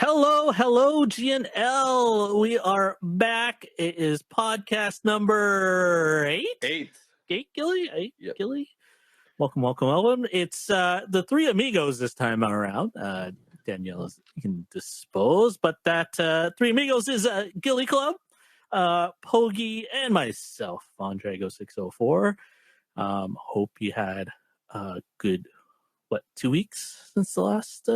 Hello, GNL. We are back. It is podcast number 8. 8, Gilly? 8, Yep. Gilly? Welcome. It's the three amigos this time around. Danielle is indisposed, but that three amigos is Gilly Club, Pogi, and myself, Vondrago604. Hope you had a good, 2 weeks since the last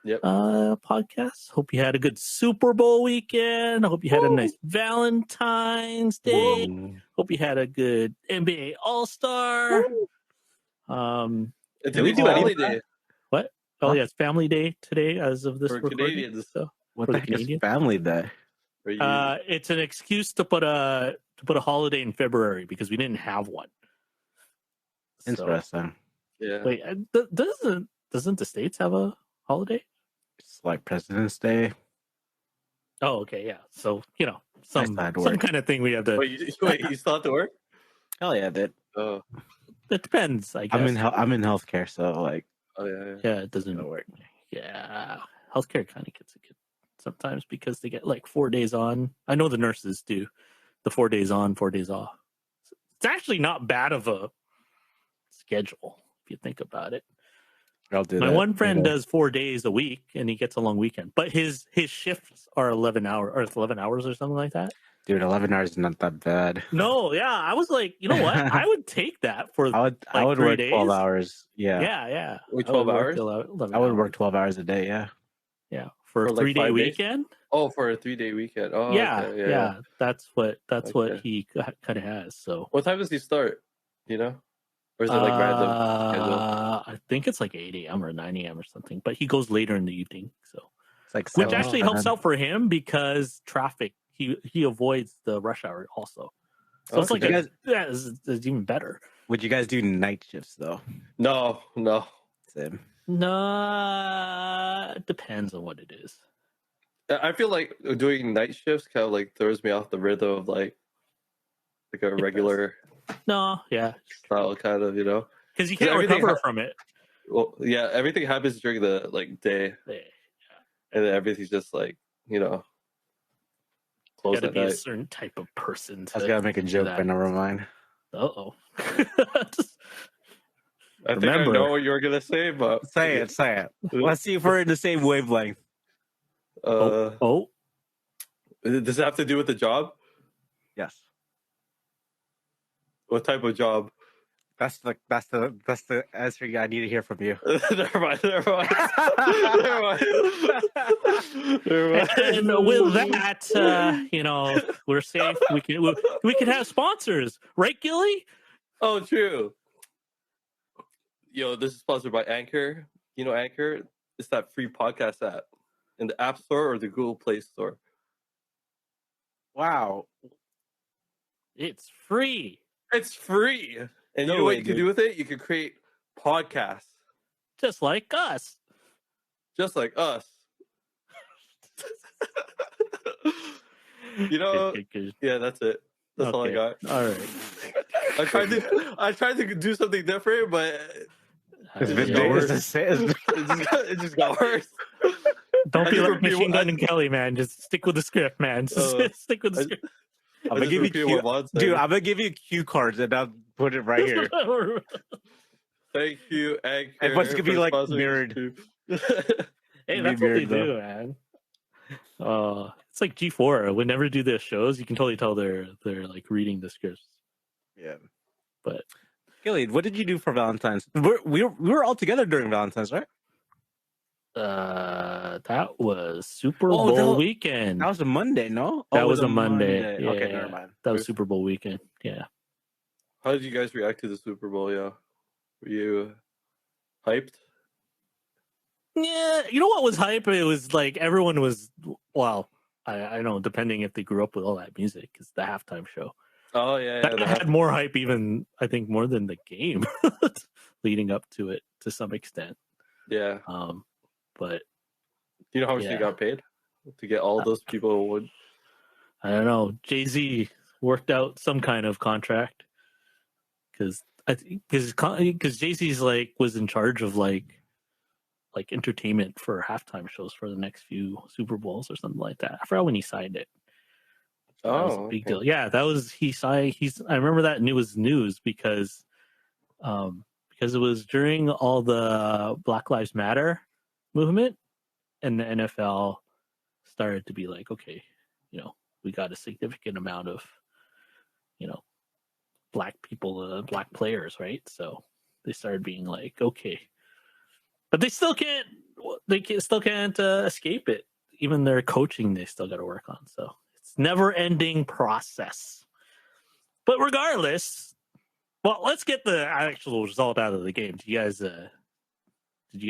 podcast. Hope you had a good Super Bowl weekend. I hope you had a nice Valentine's Day. Hope you had a good NBA All-Star. Did we do anything? What? Oh, yeah, it's Family Day today as of this For recording. Canadians. So, what the heck is Family Day? It's an excuse to put a holiday in February because we didn't have one. Interesting. Yeah. Wait, doesn't the States have a holiday? It's like President's Day. Oh, okay, yeah. So, some Nice to kind of thing we have to... Wait, you still have to work? Hell yeah, dude. Oh. It depends, I guess. I'm in healthcare, so like. Oh, yeah. Yeah, it doesn't work. Yeah, healthcare kind of gets it good sometimes because they get like 4 days on. I know the nurses do the 4 days on, 4 days off. It's actually not bad of a schedule if you think about it. I'll do My that. one friend does 4 days a week and he gets a long weekend, but his shifts are 11 hours or something like that. Dude, 11 hours is not that bad. No, yeah, I was like, you know what? I would take that for I would 3 work days. 12 hours. Yeah. Yeah. Wait, 12 hours? I would work 12 hours a day, yeah. Yeah, for a For like 3-day 5 days? weekend. Oh, for a 3-day weekend. Oh, Yeah, okay, yeah. That's what Okay. he kind of has. So, What time does he start? You know? Or is it like random schedule? I think it's like 8 a.m. or 9 a.m. or something, but he goes later in the evening. So, It's like which 7 actually helps out for him because traffic. He avoids the rush hour also. So it's Okay. like it's even better. Would you guys do night shifts though? No. Same. No, it depends on what it is. I feel like doing night shifts kind of like throws me off the rhythm of like a regular No, yeah, style kind of, because you can't everything recover from it. Well, yeah, everything happens during the like day, Yeah. and then everything's just like, You close got to at be a night. certain type of person. I was gonna make a joke, that. but never mind. Uh-oh. I think I know what you were gonna say, but Say it. Let's see if we're in the same wavelength. Oh. Does it have to do with the job? Yes. What type of job? That's the answer I need to hear from you. Never mind. And with that, we're safe. We can have sponsors, right, Gilly? Oh, true. This is sponsored by Anchor. Anchor? It's that free podcast app in the App Store or the Google Play Store. Wow. It's free. It's free. And No you know what way, you can dude. do with it? You can create podcasts. Just like us. Just like us. Good. Yeah, that's it. That's all I Okay. got. All right. I tried to do something different, but It's It been just got worse. it's it just got worse. Don't I be just like repeat Machine what- Gun and Kelly, man. Just stick with the script, man. Just stick with the I- script. I'm I gonna just give you repeated what Vaughn said. dude. I'm gonna give you cue cards and I'll put it right here. Thank you, Anchor. And what's gonna be, for like, sponsoring mirrored? too. Hey, Be that's what they weird, though. do, man. It's like G4. Whenever do their shows, you can totally tell they're like reading the scripts. Yeah. But Gillian, what did you do for Valentine's? We were all together during Valentine's, right? that was Super Oh, Bowl weekend. That was a Monday, no? That it was a Monday. Yeah, Okay, never mind. that was Super Bowl weekend. Yeah. How did you guys react to the Super Bowl? Yeah, were you hyped? Yeah, you know what was hype? It was like everyone was. Well, I know, depending if they grew up with all that music, it's the halftime show. Oh yeah, That had more hype, even I think more than the game, leading up to it to some extent. yeah. But You know how much you got paid to get all those people? Would I don't know. Jay-Z worked out some kind of contract because Jay-Z's like was in charge of like like entertainment for halftime shows for the next few Super Bowls or something like that. I forgot when he signed it. That was a big deal. Yeah, that was he signed. I remember that, and it was news because it was during all the Black Lives Matter movement, and the NFL started to be like, okay, we got a significant amount of, black people, black players, right? So they started being like, okay, but they still can't. Still can't escape it. Even their coaching, they still got to work on. So it's never-ending process. But regardless, well, let's get the actual result out of the game. Did you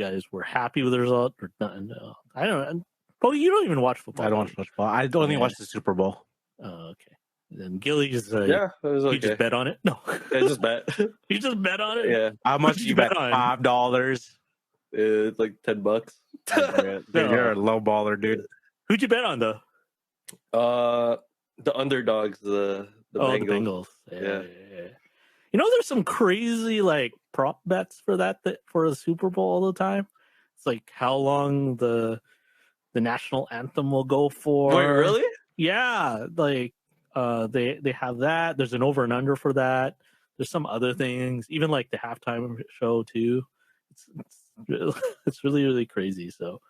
guys were happy with the result or not? No, I don't know. Oh, you don't even watch football. I don't watch football. I only watch the Super Bowl. Oh, okay. Then Gilly's it was okay. You just bet on it? No. I just bet. You just bet on it? Yeah. How much did you bet on? $5. It's like $10. Dude, you're a low baller, dude. Who'd you bet on though? The underdogs, the Bengals. Yeah. There's some crazy like prop bets for that for the Super Bowl all the time. It's like how long the national anthem will go for. Wait, really? Yeah, like they have that. There's an over and under for that. There's some other things, even like the halftime show too. It's really, really crazy. So,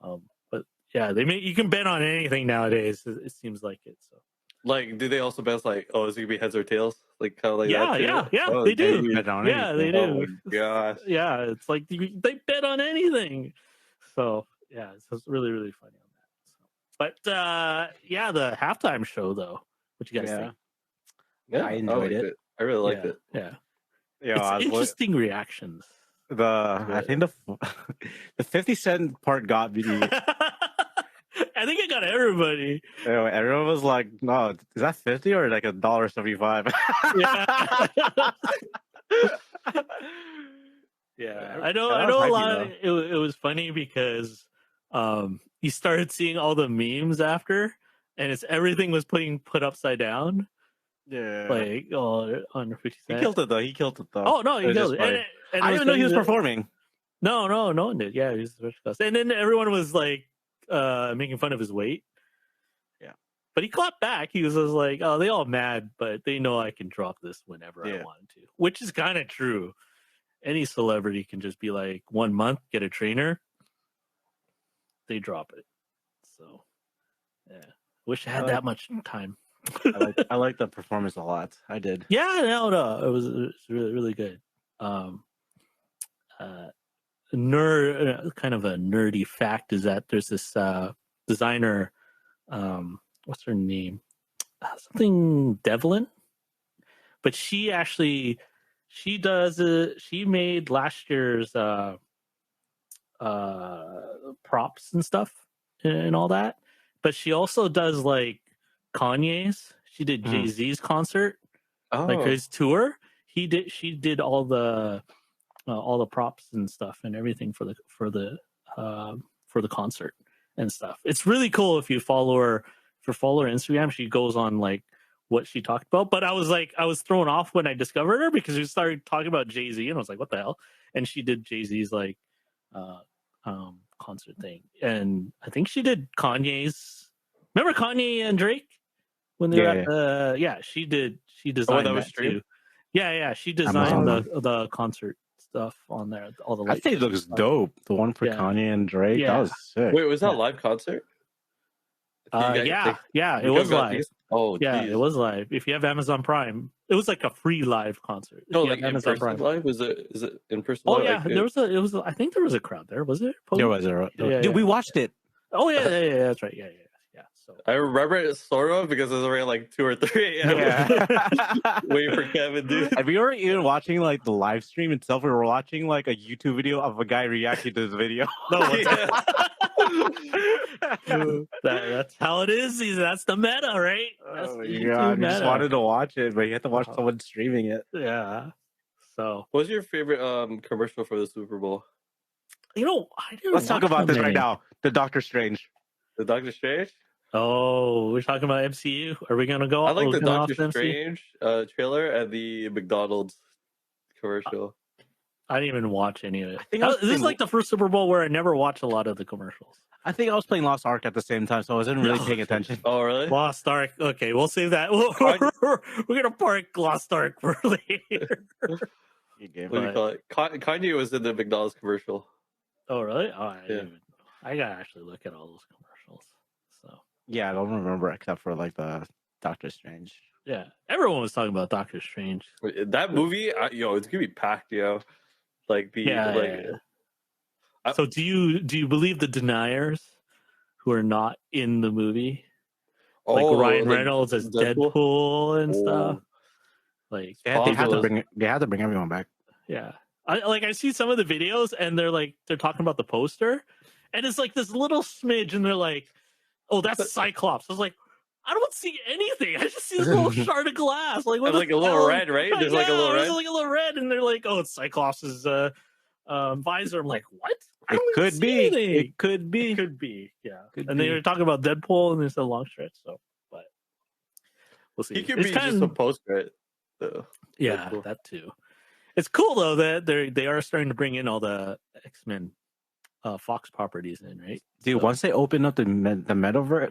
but yeah, you can bet on anything nowadays. It seems like it. So, like, do they also bet like, oh, is it gonna be heads or tails? Like, kind of like that too? Yeah, oh, they do. Bet on Yeah, they do. Oh my gosh. Yeah, it's like they bet on anything. So yeah, it's really, really funny on that. So, but yeah, the halftime show though. What you guys think? Yeah, I enjoyed it. I really liked it. Yeah, It's interesting reactions. I think the 50-cent part got me. I think it got everybody. Everyone was like, "No, is that 50 or like $1.75?" Yeah. Yeah, I know a lot. It was funny because you started seeing all the memes after, and everything was put upside down. Yeah, like under 50 cents. He killed it though. Oh no, he killed it. And I didn't even know he was performing. No one did. Yeah, he was special guest. And then everyone was like making fun of his weight. Yeah, but he clapped back. He was just like, "Oh, they all mad, but they know I can drop this whenever I wanted to," which is kind of true. Any celebrity can just be like 1 month, get a trainer, they drop it. So, yeah, wish I had that much time. I like the performance a lot. I did. Yeah, no, it was really, really good. Kind of a nerdy fact is that there's this designer, what's her name? Something Devlin, but she made last year's props and stuff and all that, but she also does like Kanye's. She did Jay-Z's concert, like his tour. She did all the props and stuff and everything for the concert and stuff. It's really cool if you follow her. If you follow her Instagram, she goes on like what she talked about. But I was thrown off when I discovered her because we started talking about Jay-Z and I was like, what the hell? And she did Jay-Z's like concert thing. And I think she did Kanye's. Remember Kanye and Drake when they were at the she designed that too. Yeah, she designed the concert stuff on there. All the I think it looks dope. The one for Kanye and Drake. Yeah. That was sick. Wait, was that a live concert? It was live. Oh, yeah, it was live. If you have Amazon Prime, it was like a free live concert. No, like Amazon Prime live. Is it in person? Oh yeah, there was I think there was a crowd there. Was it? There was. Dude, we watched it. Oh yeah, that's right. Yeah. So I remember it sort of because it was around like 2 or 3 a.m. Yeah. Waiting for Kevin, dude. And we weren't even watching like the live stream itself. We were watching like a YouTube video of a guy reacting to this video. That's how it is. That's the meta, right? That's I just wanted to watch it, but you have to watch someone streaming it. Yeah. So, what's your favorite commercial for the Super Bowl? Let's talk about this right now. The Doctor Strange. The Doctor Strange? Oh, we're talking about MCU. Are we gonna go? I like the Doctor Strange trailer and the McDonald's commercial. I didn't even watch any of it. I think I was This is playing- like the first Super Bowl where I never watched a lot of the commercials. I think I was playing Lost Ark at the same time, so I wasn't really paying attention. Oh, really? Lost Ark. Okay, we'll save that. We're gonna park Lost Ark for later. Good game. What do you call it? Kanye was in the McDonald's commercial. Oh, really? Oh, Yeah. I gotta actually look at all those commercials. So Yeah, I don't remember except for like the Doctor Strange. yeah, everyone was talking about Doctor Strange. That movie, it's gonna be packed, Like the I- So do you believe the deniers who are not in the movie, like Ryan Reynolds as Deadpool and stuff? Like They had those- to bring everyone back. yeah, I see some of the videos and they're talking about the poster, and it's like this little smidge, and they're like, "Oh, that's Cyclops." I was like, I don't see anything. I just see this little shard of glass, like what And the like a little hell? red, right? There's like a little there's red. like a little red, and they're like, "Oh, it's Cyclops's visor." I'm like, what? I It don't even could see be. anything. It could be. It could be, yeah. Could and be. they were talking about Deadpool, and there's a long stretch. So, but we'll see. He could It's be just a post-credit. yeah, Deadpool. that too. It's cool though that they are starting to bring in all the X-Men Fox properties in, right? Dude, So- once they open up the metaverse,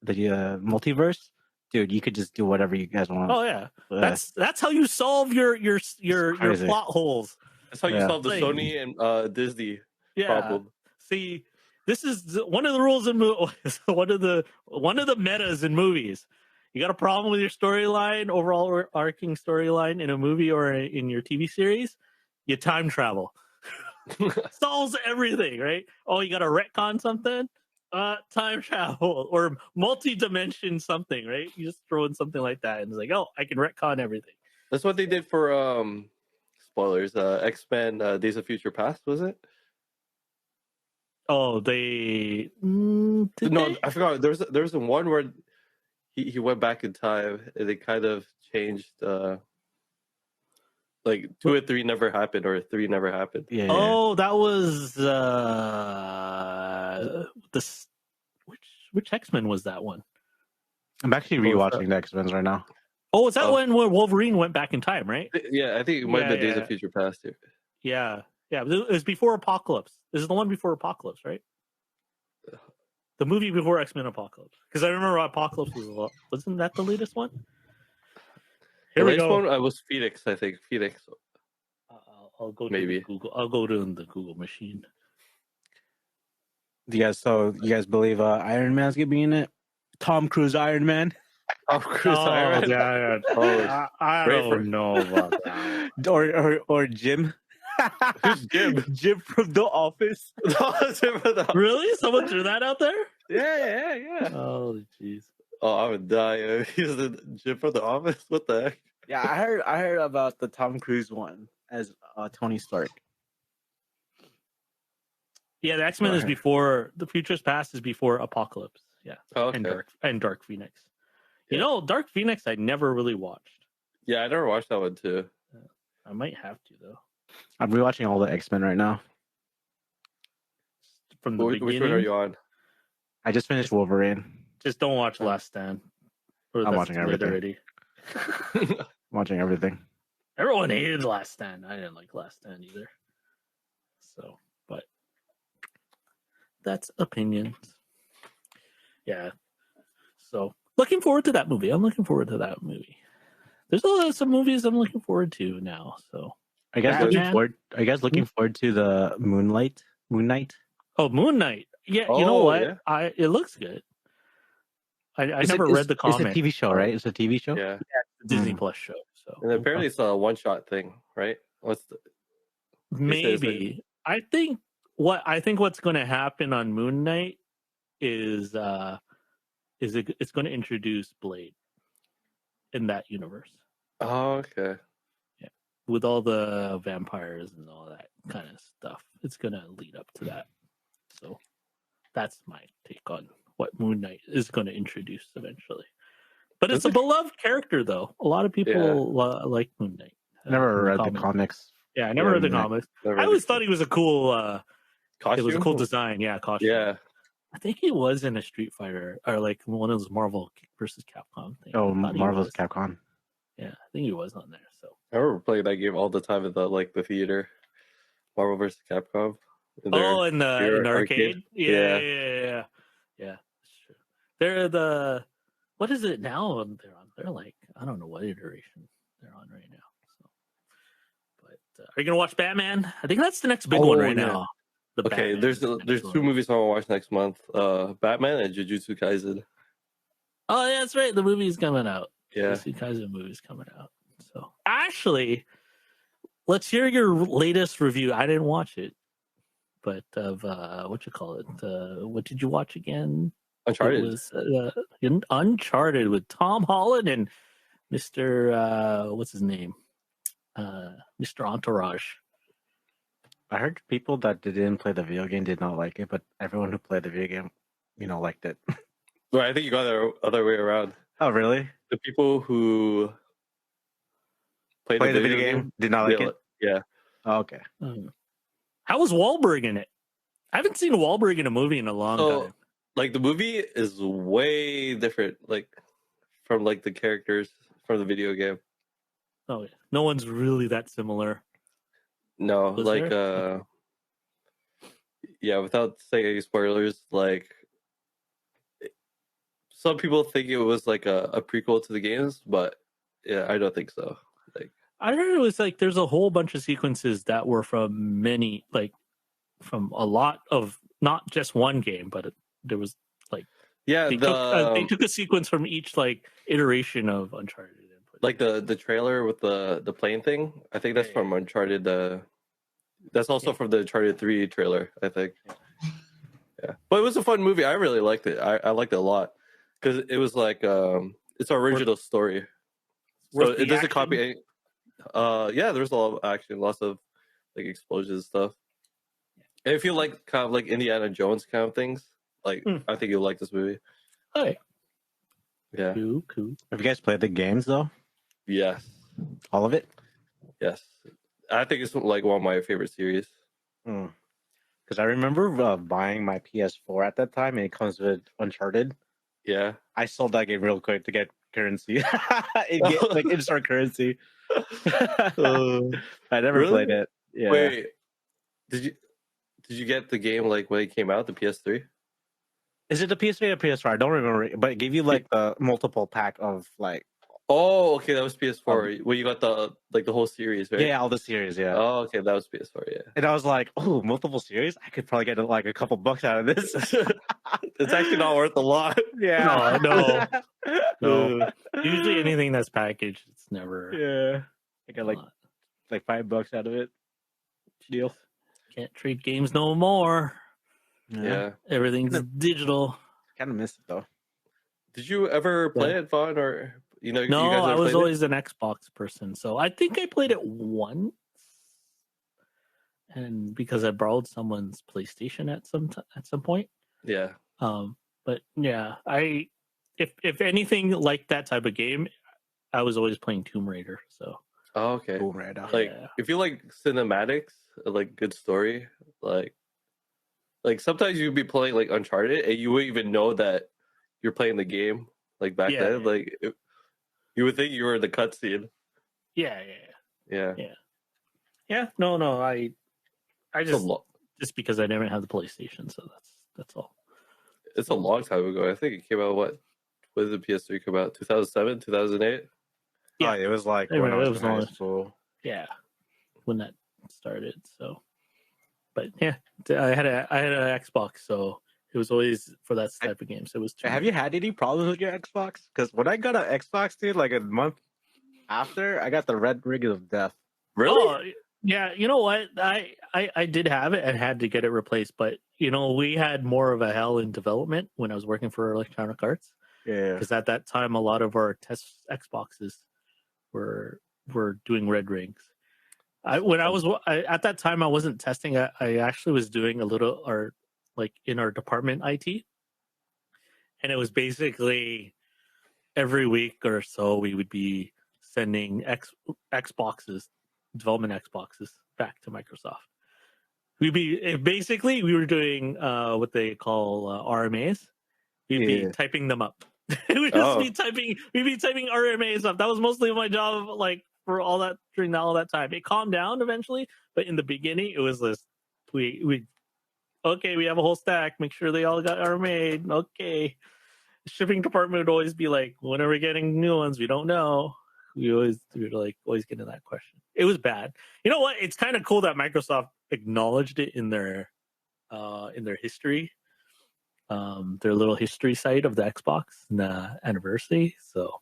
the multiverse, dude, you could just do whatever you guys want. Oh yeah, Uh, that's how you solve your crazy. plot holes. That's how you Yeah. solve the Like- Sony and Disney Yeah. problem. See, this is one of the rules in one of the metas in movies. You got a problem with your storyline, overall arcing storyline in a movie or in your TV series, you time travel. Solves everything, right? Oh, you got to retcon something? Time travel or multi-dimension something, right? You just throw in something like that and it's like, oh, I can retcon everything. That's what they did for spoilers. X-Men Days of Future Past, was it? Oh, they did No, they? I forgot. There's the one where he went back in time and they kind of changed like 2 and 3 never happened or 3 never happened. yeah. Oh, that was this. Which X-Men was that one? I'm actually What was rewatching the X-Men right now. Oh, is that Oh. when Wolverine went back in time, right? Yeah, I think it might have been Yeah, Days yeah. of Future Past here. Yeah, it was before Apocalypse. This is the one before Apocalypse, right? The movie before X-Men Apocalypse. Because I remember Apocalypse wasn't that the latest one? Here The we latest go. one was Phoenix, I think. Phoenix. I'll go to Maybe. the Google. I'll go to the Google machine. You guys believe Iron Man's gonna be in it? Tom Cruise Iron Man, Oh, Chris Iron. yeah. Oh, I great don't know about that. or Jim? Who's Jim? Jim from The Office. Really? Someone threw that out there? Yeah. Oh, jeez. Oh, I would die. He's the Jim from the office. What the heck? Yeah, I heard about the Tom Cruise one as Tony Stark. Yeah, the X-Men is Right. before the Future's Past is before Apocalypse. Yeah, Oh, okay. and Dark Phoenix. You Yeah. know, Dark Phoenix I never really watched. Yeah, I never watched that one too. I might have to though. I'm rewatching all the X-Men right now. From the Which beginning. one are you on? I just finished Wolverine. Just don't watch Last Stand. Or I'm that's watching too late everything. already. Watching everything. Everyone hated Last Stand. I didn't like Last Stand either. So, but that's opinions. Yeah. So, looking forward to that movie. I'm looking forward to that movie. There's some movies I'm looking forward to now. So, Are you guys Batman? looking forward to the Moon Knight? oh, Moon Knight. Yeah, you know Oh, what? yeah. It looks good. I never read the comic. It's a TV show, right? It's a TV show. Yeah. Disney Mm. Plus show. So And apparently it's a one-shot thing, right? What's the... maybe I think what's going to happen on Moon Knight is it's going to introduce Blade in that universe Oh, okay. with all the vampires and all that kind of stuff. It's going to lead up to that. So that's my take on what Moon Knight is going to introduce eventually. But it's a beloved character, though. A lot of people like Moon Knight. Never in read the comics. comics. Yeah, I never read the Moon Knight. comics. Never I always really- thought he was a cool. Costume? It was a cool design. Yeah, costume. Yeah. I think he was in a Street Fighter or like one of those Marvel versus Capcom things. Oh, I thought he Marvel's was. Capcom. Yeah, I think he was on there. So I remember playing that game all the time at the theater. Marvel vs. Capcom. In Oh, in the pure arcade? Yeah, Yeah. yeah. That's true. They're the what is it now? They're on. They're like I don't know what iteration they're on right now. So, but are you gonna watch Batman? I think that's the next big one Oh, right yeah. now. The Okay, Batman there's next 2 one. movies I want to watch next month. Batman and Jujutsu Kaisen. Oh, yeah, that's right. The movie's coming out. Yeah. The Kaiser movie's coming out. So actually, let's hear your latest review. I didn't watch it, but of what you call it? What did you watch again? Uncharted. It was Uncharted with Tom Holland and Mr. What's his name? Mr. Entourage. I heard people that didn't play the video game did not like it, but everyone who played the video game, liked it. Well, I think you got the other way around. Oh, really? The people who played Play the video game did not like it? Yeah. Oh, okay. How was Wahlberg in it? I haven't seen Wahlberg in a movie in a long time. Like the movie is way different, like from like the characters from the video game. Oh, yeah. No one's really that similar. No, Was like there? yeah, without saying any spoilers, like some people think it was like a prequel to the games, but yeah, I don't think so. Like I heard it was like there's a whole bunch of sequences that were from from a lot of not just one game, but there was like yeah, they took a sequence from each like iteration of Uncharted and put like the trailer with the plane thing. I think that's from Uncharted. That's also from the Uncharted 3 trailer, I think. Yeah, but it was a fun movie. I really liked it. I liked it a lot because it was like it's an original story, so it doesn't copy any. Yeah, there's a lot of action, lots of like explosions and stuff. And if you like kind of like Indiana Jones kind of things, like I think you'll like this movie. Hey. Yeah. Cool. Have you guys played the games though? Yes. All of it? Yes. I think it's like one of my favorite series. Because I remember buying my PS4 at that time, and it comes with Uncharted. Yeah. I sold that game real quick to get currency. Like instant currency. I never played it. Yeah. Wait, did you get the game like when it came out, the PS3? Is it the PS3 or PS4? I don't remember, but it gave you like the multiple pack of like. Oh, okay, that was PS4. Where you got the whole series, right? Yeah, all the series. Yeah. Oh, okay, that was PS4. Yeah. And I was like, oh, multiple series? I could probably get like a couple bucks out of this. It's actually not worth a lot. Yeah. No. Usually anything that's packaged, it's never. Yeah. I got like $5 out of it. Deal. Can't trade games no more. Yeah. Everything's digital. Kind of miss it though. Did you ever play it, Vaughn, or you No, you guys I ever was played always an Xbox person, so I think I played it once, and because I borrowed someone's PlayStation at some point. Yeah. But yeah, if anything like that type of game, I was always playing Tomb Raider. So. Oh, okay. Tomb Raider. Like if you like cinematics, like good story, like sometimes you'd be playing like Uncharted and you wouldn't even know that you're playing the game. Like back then, like you would think you were in the cutscene. Yeah. No. I just because I never had the PlayStation, so that's all. It's a long time ago. I think it came out. When did the PS3 come out? 2007, 2008. Yeah, it was like when I was in high school. Yeah, when that started. So, but yeah, I had an Xbox, so it was always for that type of games. It was. Have you had any problems with your Xbox? Because when I got an Xbox, dude, like a month after, I got the red ring of death. Really? Oh, yeah. You know what? I did have it and had to get it replaced, but we had more of a hell in development when I was working for Electronic Arts. Yeah. Because at that time, a lot of our test Xboxes were doing red rings. At that time, I wasn't testing. I actually was doing a little, in our department IT, and it was basically every week or so we would be sending Xboxes, development Xboxes, back to Microsoft. We were doing what they call RMAs. We'd be typing them up. We'd be typing RMAs up. That was mostly my job, like for all that during all that time. It calmed down eventually, but in the beginning, it was this. We okay, we have a whole stack. Make sure they all are made. Okay, the shipping department would always be like, when are we getting new ones? We don't know. We were like always getting that question. It was bad. You know what? It's kind of cool that Microsoft acknowledged it in their history, their little history site of the Xbox anniversary. So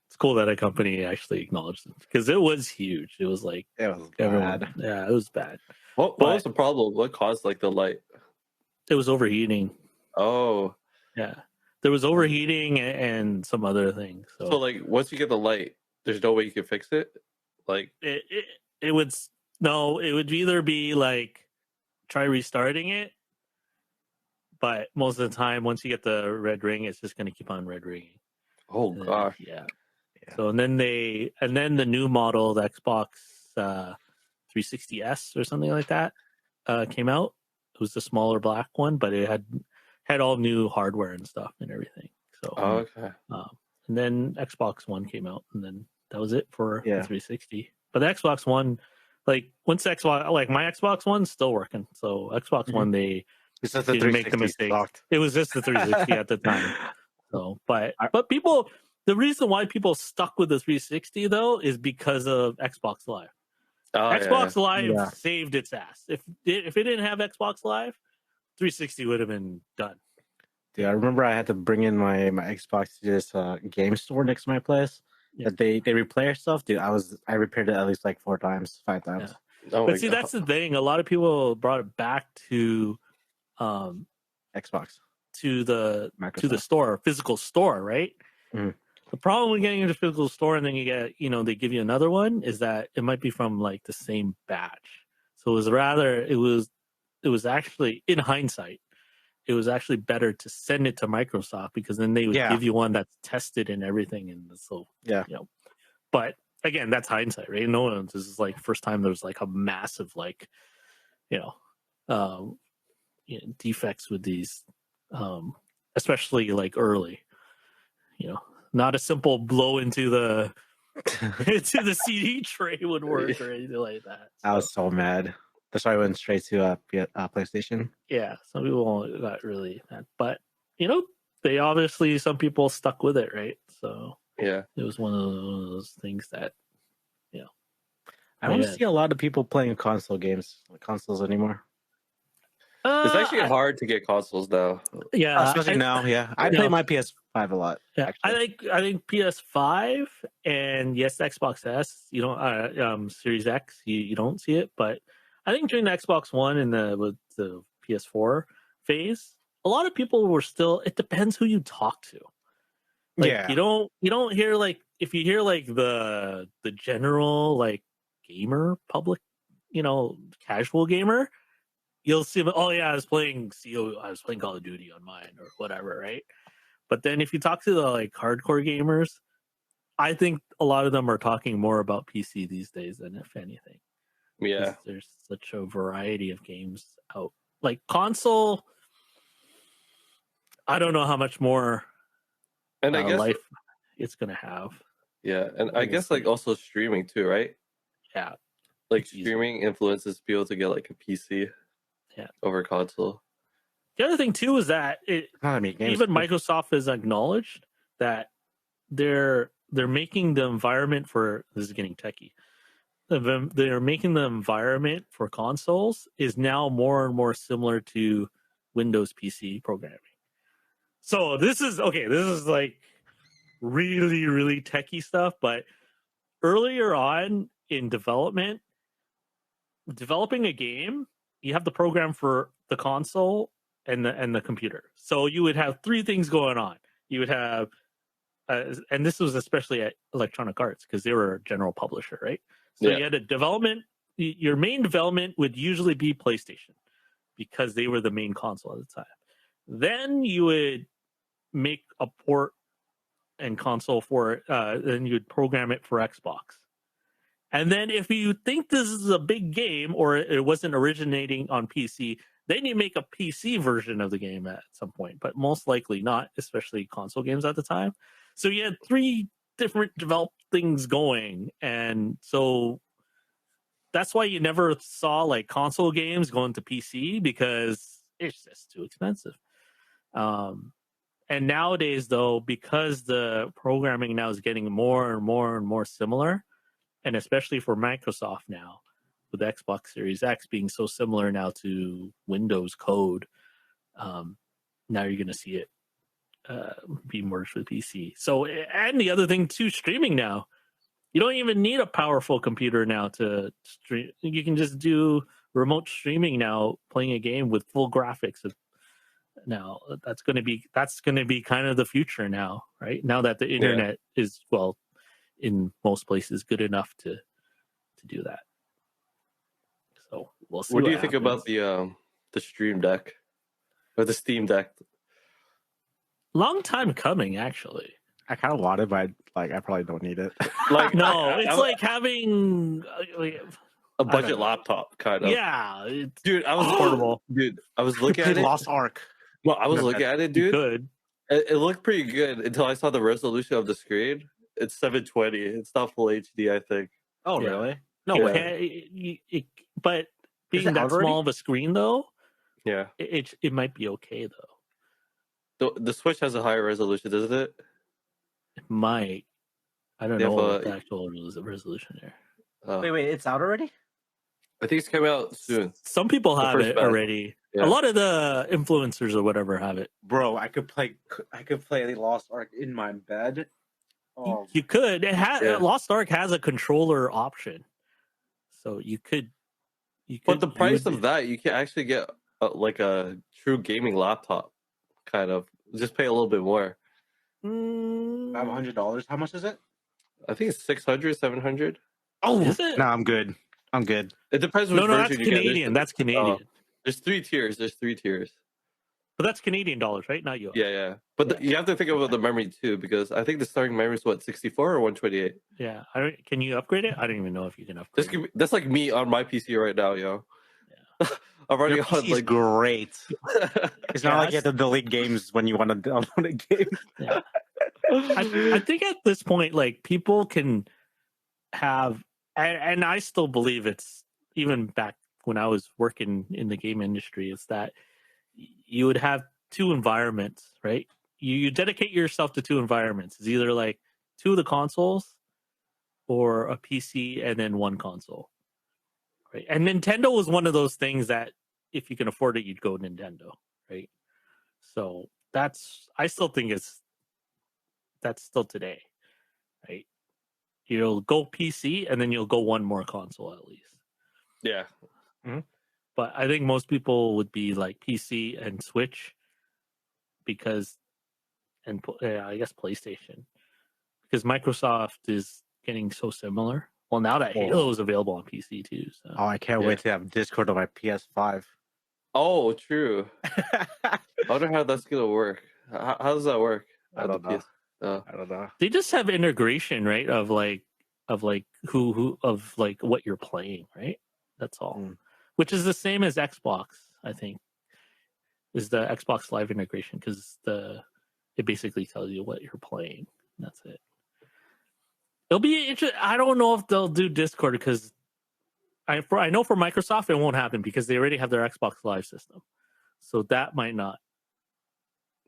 it's cool that a company actually acknowledged it because it was huge. It was like It was everyone, bad. yeah, it was bad. What was the problem? What caused like the light? It was overheating. Oh, Yeah, there was overheating and some other things. so like once you get the light, there's no way you can fix it. Like it would it would either be like try restarting it, but most of the time once you get the red ring, it's just going to keep on red ringing. oh And then, gosh, yeah. So and then the new model, the Xbox 360S or something like that, came out. It was the smaller black one, but it had all new hardware and stuff and everything. So okay. and then Xbox One came out, and then that was it for the Yeah. 360. But the Xbox One, like once Xbox, like my Xbox One's still working. So Xbox One, they It's just the didn't make the 360 mistake. sucked. It was just the 360 at the time. So, but people, the reason why people stuck with the 360 though is because of Xbox Live. Oh, Xbox Live Yeah. saved its ass. If it didn't have Xbox Live, 360 would have been done. Dude, I remember I had to bring in my Xbox to this game store next to my place. Yeah. That they repair stuff. Dude, I repaired it at least like 4 times, 5 times. Oh my But see, God. that's the thing. A lot of people brought it back to Xbox. to the Microsoft. store, physical store, right? Mhm. The problem with getting into physical store and then you get, they give you another one is that it might be from like the same batch. So it was actually, in hindsight, it was actually better to send it to Microsoft because then they would Yeah. give you one that's tested and everything. And so, Yeah. But again, that's hindsight, right? No one, this is like first time there was like a massive, like, defects with these, especially like early, not a simple blow into the into the CD tray would work or anything like that. I was so mad. That's why I went straight to PlayStation. Yeah, some people got really mad, but they obviously some people stuck with it, right? So Yeah. it was one of those things that I don't Yeah. see a lot of people playing consoles anymore. It's actually hard to get consoles now. yeah, Especially now, yeah. I play my PS5 a lot. Yeah, actually. I think PS5 and yes, Xbox S. You don't Series X. You don't see it, but I think during the Xbox One and with the PS4 phase, a lot of people were still. It depends who you talk to. Like, Yeah. you don't hear like if you hear like the general like gamer public, casual gamer, you'll see them. Oh yeah, I was playing Call of Duty on mine or whatever, right? But then if you talk to the like hardcore gamers, I think a lot of them are talking more about PC these days than if anything. Yeah. 'Cause there's such a variety of games out. Like console, I don't know how much more And I guess life it's gonna have. yeah, and I We'll guess like see. also streaming too, right? Yeah, Like It's easy. streaming influences people to get like a PC Yeah. over console. the other thing too is that Games. even Microsoft has acknowledged that they're making the environment for this is getting techie. They're making the environment for consoles is now more and more similar to Windows PC programming. So this is like really, really techie stuff, but earlier on in developing a game, you have the program for the console and the computer. So you would have 3 things going on. You would have and this was especially at Electronic Arts because they were a general publisher, right? So Yeah. you had a development. Your main development would usually be PlayStation because they were the main console at the time. Then you would make a port and console for it. Then you would program it for Xbox. And then if you think this is a big game or it wasn't originating on PC, then you make a PC version of the game at some point, but most likely not, especially console games at the time. So you had 3 different developed things going, and so that's why you never saw like console games going to PC because it's just too expensive. And nowadays, though, because the programming now is getting more and more and more similar, and especially for Microsoft now, with the Xbox Series X being so similar now to Windows code, now you're going to see it be merged with PC. So, and the other thing too, streaming now, you don't even need a powerful computer now to stream. You can just do remote streaming now, playing a game with full graphics. Now that's going to be kind of the future now, right? Now that the internet is, well, in most places, good enough to do that. So we'll see. What do you think about the Stream Deck or the Steam Deck? Long time coming, actually. I kind of want it, but like I probably don't need it. Like No, it's like having a budget laptop, kind of. Yeah, Dude, I was portable. Dude, I was looking at it. Lost Ark. Well, I was looking at it, dude. Good. It looked pretty good until I saw the resolution of the screen. It's 720. It's not full HD, I think. Oh, Yeah. really? No Yeah. way. But being it that out already? small of a screen, though, Yeah. it might be okay though. The Switch has a higher resolution, doesn't it? It might. I don't They know have what a- the actual resolution there. Wait, it's out already? I think it's coming out soon. Some people The have first it batch. already. Yeah. A lot of the influencers or whatever have it. Bro, I could play Lost Ark in my bed. Oh, You could. It has Yeah. Lost Ark has a controller option, so you could. But the price of that, you can actually get like a true gaming laptop, kind of. Just pay a little bit more. $500. How much is it? I think it's 600, 700. Oh, Is it? no, I'm good. I'm good. It depends which No, version that's you get. Canadian. That's Canadian. There's 3 tiers. There's 3 tiers. But that's Canadian dollars, right? Not US. Yeah. But you have to think about the memory too, because I think the starting memory is what, 64 or 128. Yeah. Can you upgrade it? I don't even know if you can upgrade. That's like me on my PC right now, yo. I'm running Your on PC's like great. It's not like you Yes. have to delete games when you want to download a game. Yeah. I think at this point, like people can have, and I still believe it's even back when I was working in the game industry, is that you would have 2 environments, right? You dedicate yourself to 2 environments. It's either like 2 of the consoles or a PC and then 1 console. Right. And Nintendo was one of those things that if you can afford it, you'd go Nintendo, right? So I still think that's still today, right? You'll go PC and then you'll go 1 more console at least. yeah. But I think most people would be like PC and Switch I guess PlayStation, because Microsoft is getting so similar. Well, now that Halo is available on PC too. So. Oh, I can't wait to have Discord on my PS5. Oh, true. I wonder how that's gonna work. How does that work? I don't know. Oh. I don't know. They just have integration, right? Of who of like what you're playing, right? That's all. Which is the same as Xbox, I think. Is the Xbox Live integration, because it basically tells you what you're playing. That's it. It'll be interesting. I don't know if they'll do Discord, because I know for Microsoft it won't happen because they already have their Xbox Live system, so that might not.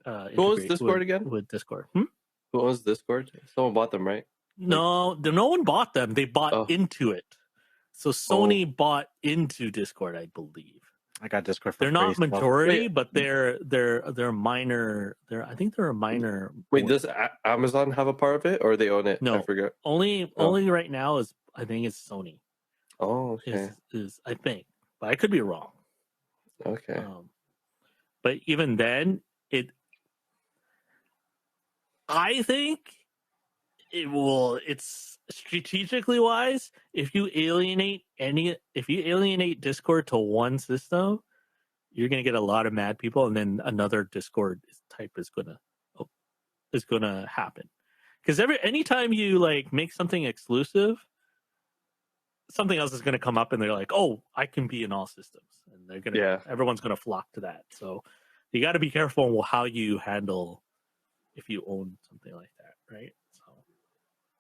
Who owns integrate Discord again? With Discord. Who owns Discord? Someone bought them, right? No one bought them. They bought into it. So Sony bought into Discord, I believe. I got Discord for They're not free, so- majority, Wait. but they're minor. I think they're a minor. Wait, does Amazon have a part of it, or they own it? No. I forget. only right now is, I think it's Sony. Oh, okay. Is I think, but I could be wrong. Okay. But even then, I think it's strategically wise. If you alienate Discord to one system, you're gonna get a lot of mad people, and then another Discord type is gonna happen. Because anytime you like make something exclusive, something else is gonna come up, and they're like, "Oh, I can be in all systems," and everyone's gonna flock to that. So you got to be careful how you handle if you own something like that, right? So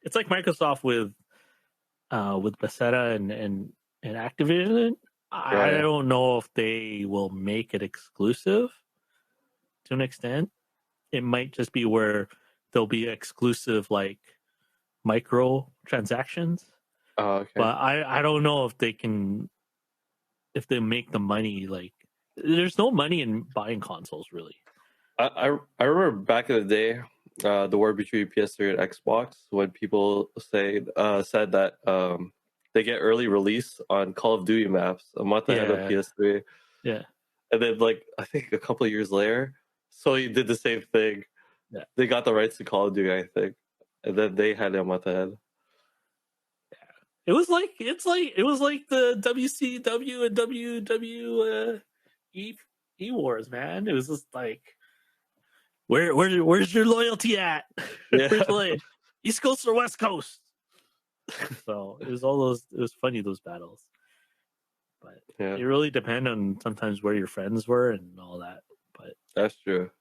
it's like Microsoft with Bethesda and Activision. I Yeah. don't know if they will make it exclusive to an extent. It might just be where there'll be exclusive like microtransactions. Oh, okay. But I don't know if they make the money. Like, there's no money in buying consoles really. I remember back in the day, the war between PS3 and Xbox, when people said that they get early release on Call of Duty maps a month ahead of Yeah. PS3. Yeah. And then, like, I think a couple of years later, Sony did the same thing. Yeah. They got the rights to Call of Duty, I think, and then they had it a month ahead. It was like the WCW and WWE wars, man. It was just like, where's your loyalty at? Yeah. Where's loyalty? East Coast or West Coast? So it was all those. It was funny, those battles. But Yeah, it really depended on sometimes where your friends were and all that. But that's true.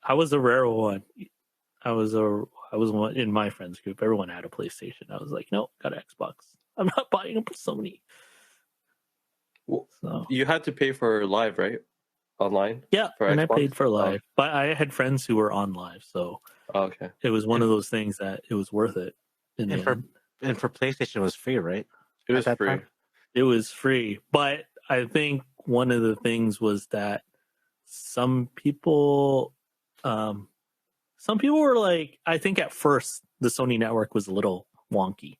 I was a rare one. I was one in my friends group. Everyone had a PlayStation. I was like, no, got an Xbox. I'm not buying a Sony. Well, So you had to pay for live, right? Online? yeah, for and Xbox? I paid for live, but I had friends who were on live, so Oh, okay. it was one of those things that it was worth it. In the end. And for PlayStation, it was free, right? It was At that free. time? It was free, but I think one of the things was that some people were like, I think at first the Sony network was a little wonky,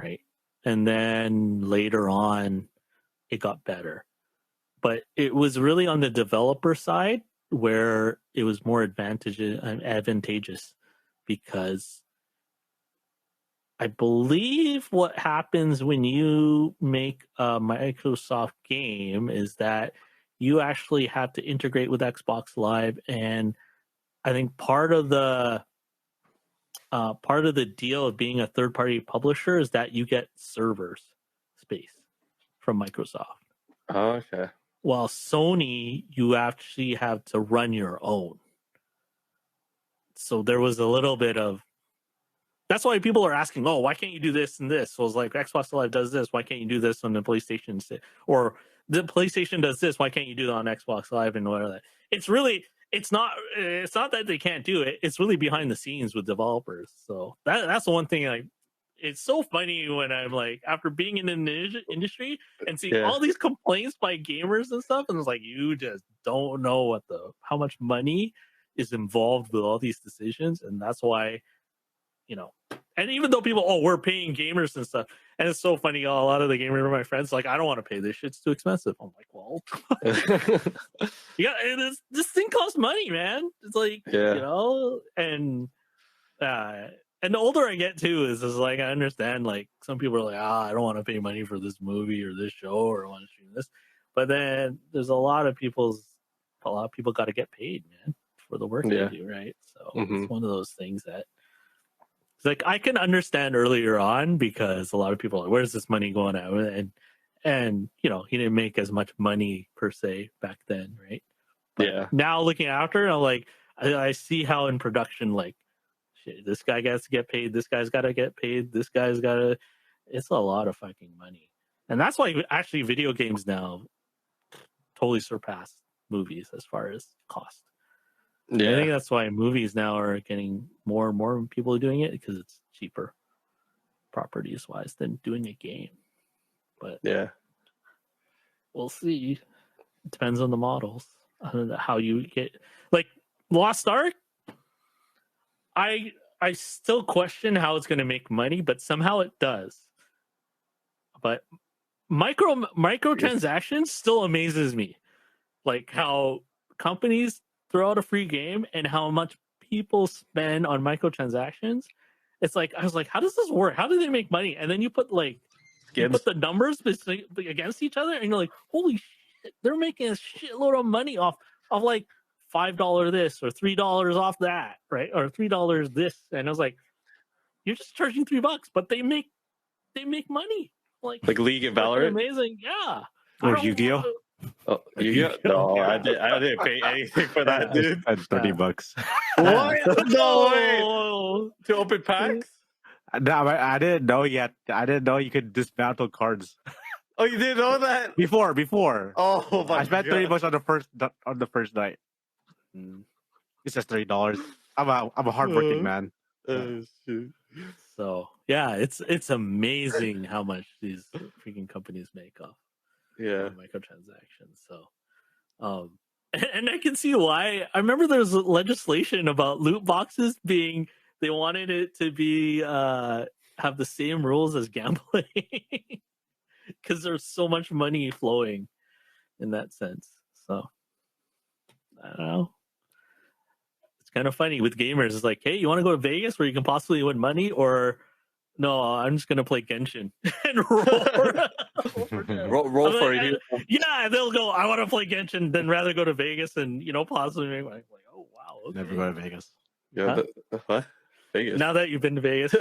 right? And then later on it got better. But it was really on the developer side where it was more advantageous, because I believe what happens when you make a Microsoft game is that you actually have to integrate with Xbox Live, and I think part of the deal of being a third-party publisher is that you get servers space from Microsoft. Oh, okay. While Sony, you actually have to run your own. So there was a little bit of. That's why people are asking, oh, why can't you do this and this? So it's like, Xbox Live does this. Why can't you do this on the PlayStation? Or the PlayStation does this. Why can't you do that on Xbox Live and whatever? It's not that they can't do it. It's really behind the scenes with developers. So that's the one thing. Like, it's so funny when I'm like, after being in the industry and seeing all these complaints by gamers and stuff, and it's like, you just don't know how much money is involved with all these decisions, and that's why. And even though people, we're paying gamers and stuff, and it's so funny, a lot of the gamers are my friends, like, I don't want to pay this shit, it's too expensive. I'm like, well, this thing costs money, man. It's like, and the older I get too, is like, I understand, like, some people are like, I don't want to pay money for this movie or this show, or I want to stream this, but then there's a lot of people got to get paid, man, for the work they do, right? So it's one of those things that. It's like, I can understand earlier on, because a lot of people are like, where's this money going out? And he didn't make as much money per se back then, right? But now looking after, I'm like, I see how in production, like, shit, this guy gets to get paid, this guy's got to get paid, this guy's got to. It's a lot of fucking money, and that's why actually video games now totally surpass movies as far as cost. Yeah. I think that's why movies now are getting more and more people doing it, because it's cheaper, properties wise, than doing a game. But we'll see. It depends on the models. I don't know how you get, like, Lost Ark. I still question how it's going to make money, but somehow it does. But microtransactions still amazes me, like how companies throw out a free game and how much people spend on microtransactions. It's like, I was like, how does this work? How do they make money? And then you put the numbers against each other, and you're like, holy shit, they're making a shitload of money off like $5 this or $3 off that, right? Or $3 this. And I was like, you're just charging $3, but they make money. Like League of Valorant? Amazing, yeah. Or Yu-Gi-Oh? Oh, Yu-Gi-Oh? No, I didn't pay anything for that, dude. $30. What? No way! To open packs? No, I didn't know yet. I didn't know you could dismantle cards Oh, you didn't know that? before. Oh my I spent god. $30 on the first night. It's just $30. I'm a hardworking man. Shoot. So yeah, it's amazing how much these freaking companies make off Yeah. microtransactions. So, and I can see why. I remember there's legislation about loot boxes being. They wanted it to be have the same rules as gambling because there's so much money flowing in that sense. So I don't know. It's kind of funny with gamers. It's like, hey, you want to go to Vegas where you can possibly win money, or no, I'm just gonna play Genshin and roll. Roll for it. Yeah, they'll go. I want to play Genshin, then rather go to Vegas and possibly make money. Like, oh wow, okay. Never go to Vegas. Yeah, Huh? what? Vegas. Now that you've been to Vegas,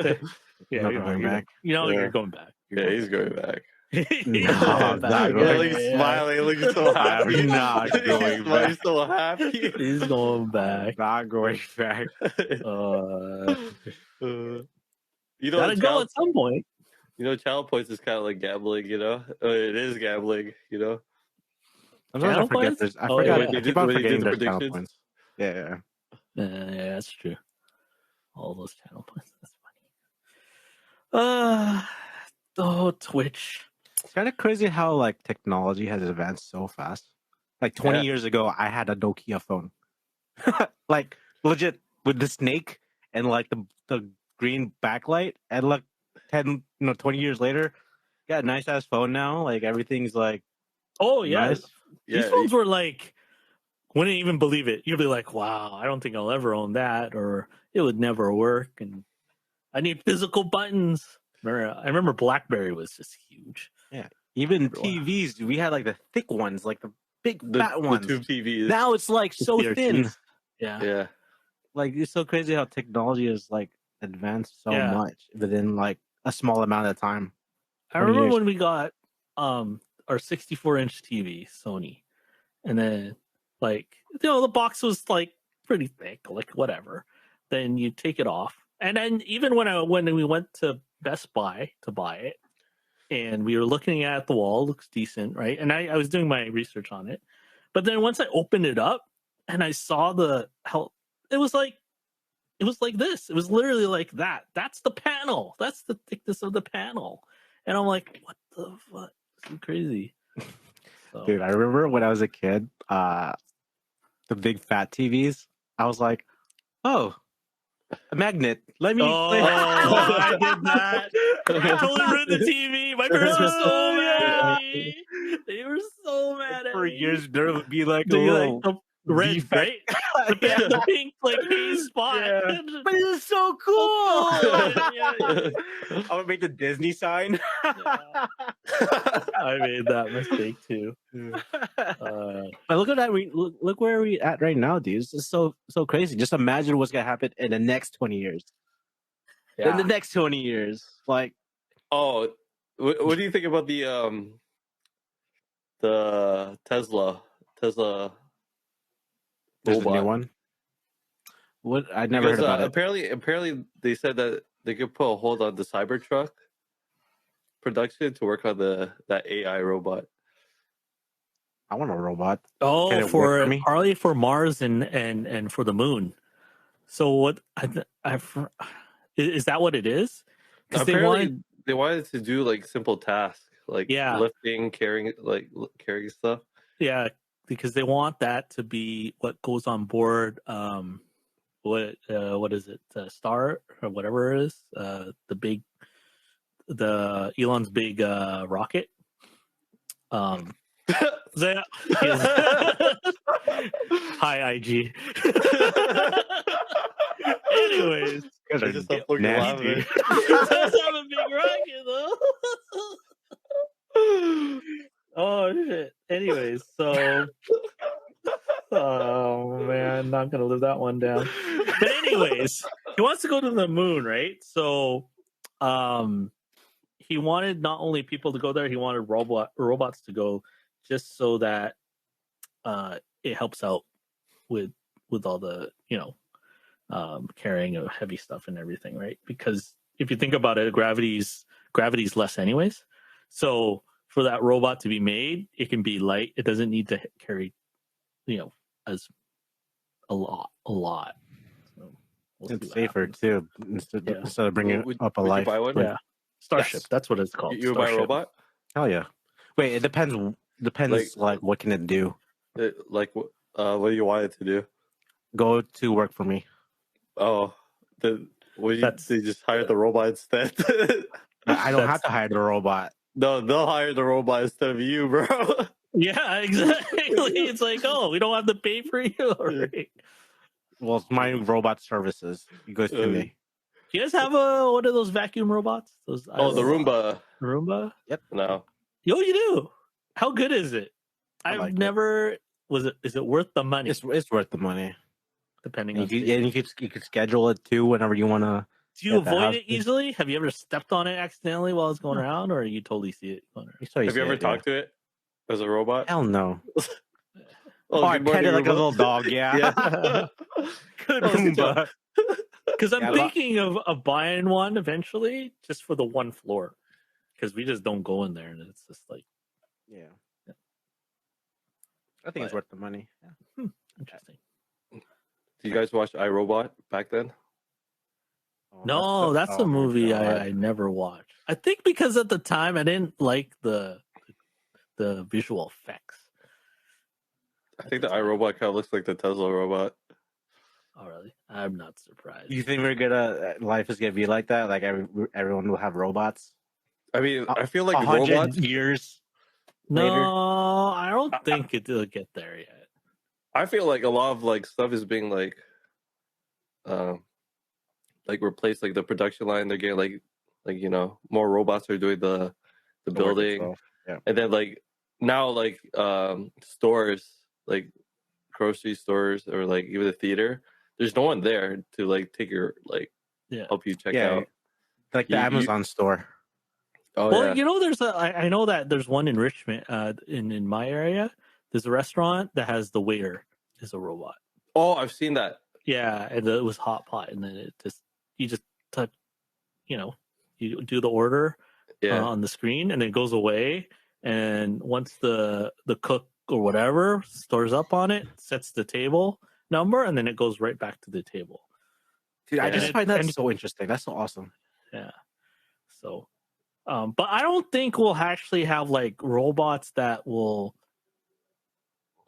yeah, Never going back. You're going back. Yeah, he's going back. He's No, going not back. going Yeah, back. he's smiling, looking so happy. I'm not going back. He's so happy. He's going back. Not going back. You know, Gotta go at some point. child points is kind of like gambling. It is gambling. Sometimes Channel I forget. points? I Oh, forgot. yeah. I keep When on they did forgetting the there's channel predictions. points. Yeah. Yeah, that's true. All those channel points. That's funny. Twitch. It's kind of crazy how like technology has advanced so fast. Like 20 Yeah. years ago, I had a Nokia phone, like legit with the snake and like the green backlight. And like 20 years later, got a nice ass phone now. Like everything's like Oh yeah, nice. these Yeah, phones were like, wouldn't even believe it. You'd be like, "Wow, I don't think I'll ever own that," or "It would never work." And I need physical buttons. I remember BlackBerry was just huge. Even Wow. TVs, we had like the thick ones, like the big fat the ones. tube TVs. Now it's like so CRTs. thin. Yeah. Yeah. Like it's so crazy how technology is like advanced so Yeah. much within like a small amount of time. I 20 remember years. when we got our 64-inch TV, Sony, and then like the box was like pretty thick, like whatever. Then you take it off, and then even when we went to Best Buy to buy it, and we were looking at the wall, looks decent, right? And I was doing my research on it, but then once I opened it up and I saw how it was like this. It was literally like that. That's the panel. That's the thickness of the panel. And I'm like, what the fuck? This is crazy. So, Dude, I remember when I was a kid, the big fat TVs. I was like, oh, a magnet. Let me. I did that. I totally ruined the TV. My parents were so mad at me. They were so mad at For me. years, there would be like a They, little the red, defect. right? The pink, like haze spot. Yeah. But this is so cool. Yeah. I would make the Disney sign. I made that mistake too. But look at that. Look where we at right now, dude. It's just so crazy. Just imagine what's gonna happen in the next 20 years. Yeah. In the next 20 years, like Oh, what do you think about the Tesla there's a robot? new one. What I never heard about it. Apparently they said that they could put a hold on the Cybertruck production to work on that AI robot. I want a robot. Oh, Can it work for for me? partly for Mars and for the moon. So what? Is that what it is? Because Apparently they wanted to do like simple tasks like Yeah. lifting, carrying stuff. yeah, because they want that to be what goes on board. What is it? Star or whatever it is. The Elon's big rocket. Hi, IG. Anyways, You guys I are just fucking nasty. laughing. it does have a big rocket though. Oh shit. Anyways, so oh man, not gonna live that one down. But anyways, he wants to go to the moon, right? So he wanted not only people to go there, he wanted robots to go just so that it helps out with all the carrying of heavy stuff and everything, right? Because if you think about it, gravity's less anyways. So for that robot to be made, it can be light. It doesn't need to carry, as a lot. So we'll see It's what safer happens. too, Yeah. instead of bringing Would- up a would you life. buy one? Yeah, Starship. Yes. That's what it's called. You would buy a Starship. robot? Hell yeah. Wait, it depends. Depends, like what can it do? Like, what do you want it to do? Go to work for me. Oh, they just hire the robot instead. I don't have to hire the robot. No, they'll hire the robot instead of you, bro. Yeah, exactly. It's like, oh, we don't have to pay for you. Right. Well, it's my robot services. It goes to me. Do you guys have one of those vacuum robots? Those The iRobot? Roomba. Roomba? No. Yo, you do. How good is it? I I've like it. never. Is it worth the money? It's worth the money. Depending And on. you could schedule it too whenever you want to. Do you at the avoid house. it easily? Have you ever stepped on it accidentally while it's going around, or you totally see it going around? Have you ever talked to it as a robot? Hell no. Oh, I good pet morning, it like a Roomba. little dog. Yeah. Yeah. Good Oh, good job. Roomba. Because I'm Yeah, thinking of buying one eventually, just for the one floor. Because we just don't go in there, and it's just like, Yeah. I think it's worth the money. Yeah. interesting. Did you guys watch iRobot back then? Oh, No, that's oh a my movie God. I never watched. I think because at the time I didn't like the visual effects. I think the iRobot kind of looks like the Tesla robot. Oh, really? I'm not surprised. You think we're gonna life is gonna be like that? Like everyone will have robots? I mean, I feel like 100 robots. years. No, later? I don't think it'll get there yet. I feel like a lot of like stuff is being like replaced. Like the production line, they're getting like more robots are doing the The work building, itself. Yeah. and then like now like stores, like grocery stores or like even the theater, there's no one there to like take your like Yeah. help you check Yeah. out. Like the You- Amazon store. Oh Well, yeah. there's I know that there's one in Richmond, in my area. There's a restaurant that has the waiter is a robot. Oh, I've seen that. Yeah, and it was hot pot, and then you just touch, you do the order Yeah. on the screen, and it goes away. And once the cook or whatever stores up on it, sets the table number, and then it goes right back to the table. Dude, I Yeah. just find that And- so interesting. That's so awesome. Yeah. So, but I don't think we'll actually have like robots that will.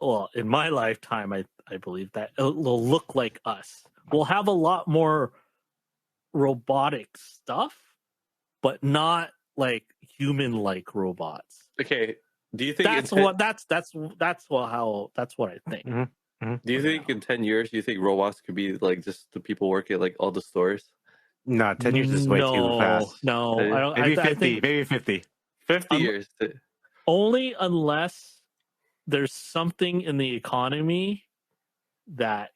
Well, in my lifetime, I believe that it'll look like us. We'll have a lot more robotic stuff, but not like human-like robots. Okay. Do you think That's in what that's what I think. Do you think in 10 years, do you think robots could be like just the people working at like all the stores? No, 10 years is way too fast. No, Maybe I don't. Maybe I 50. think Maybe 50. 50 I'm- years. only unless there's something in the economy that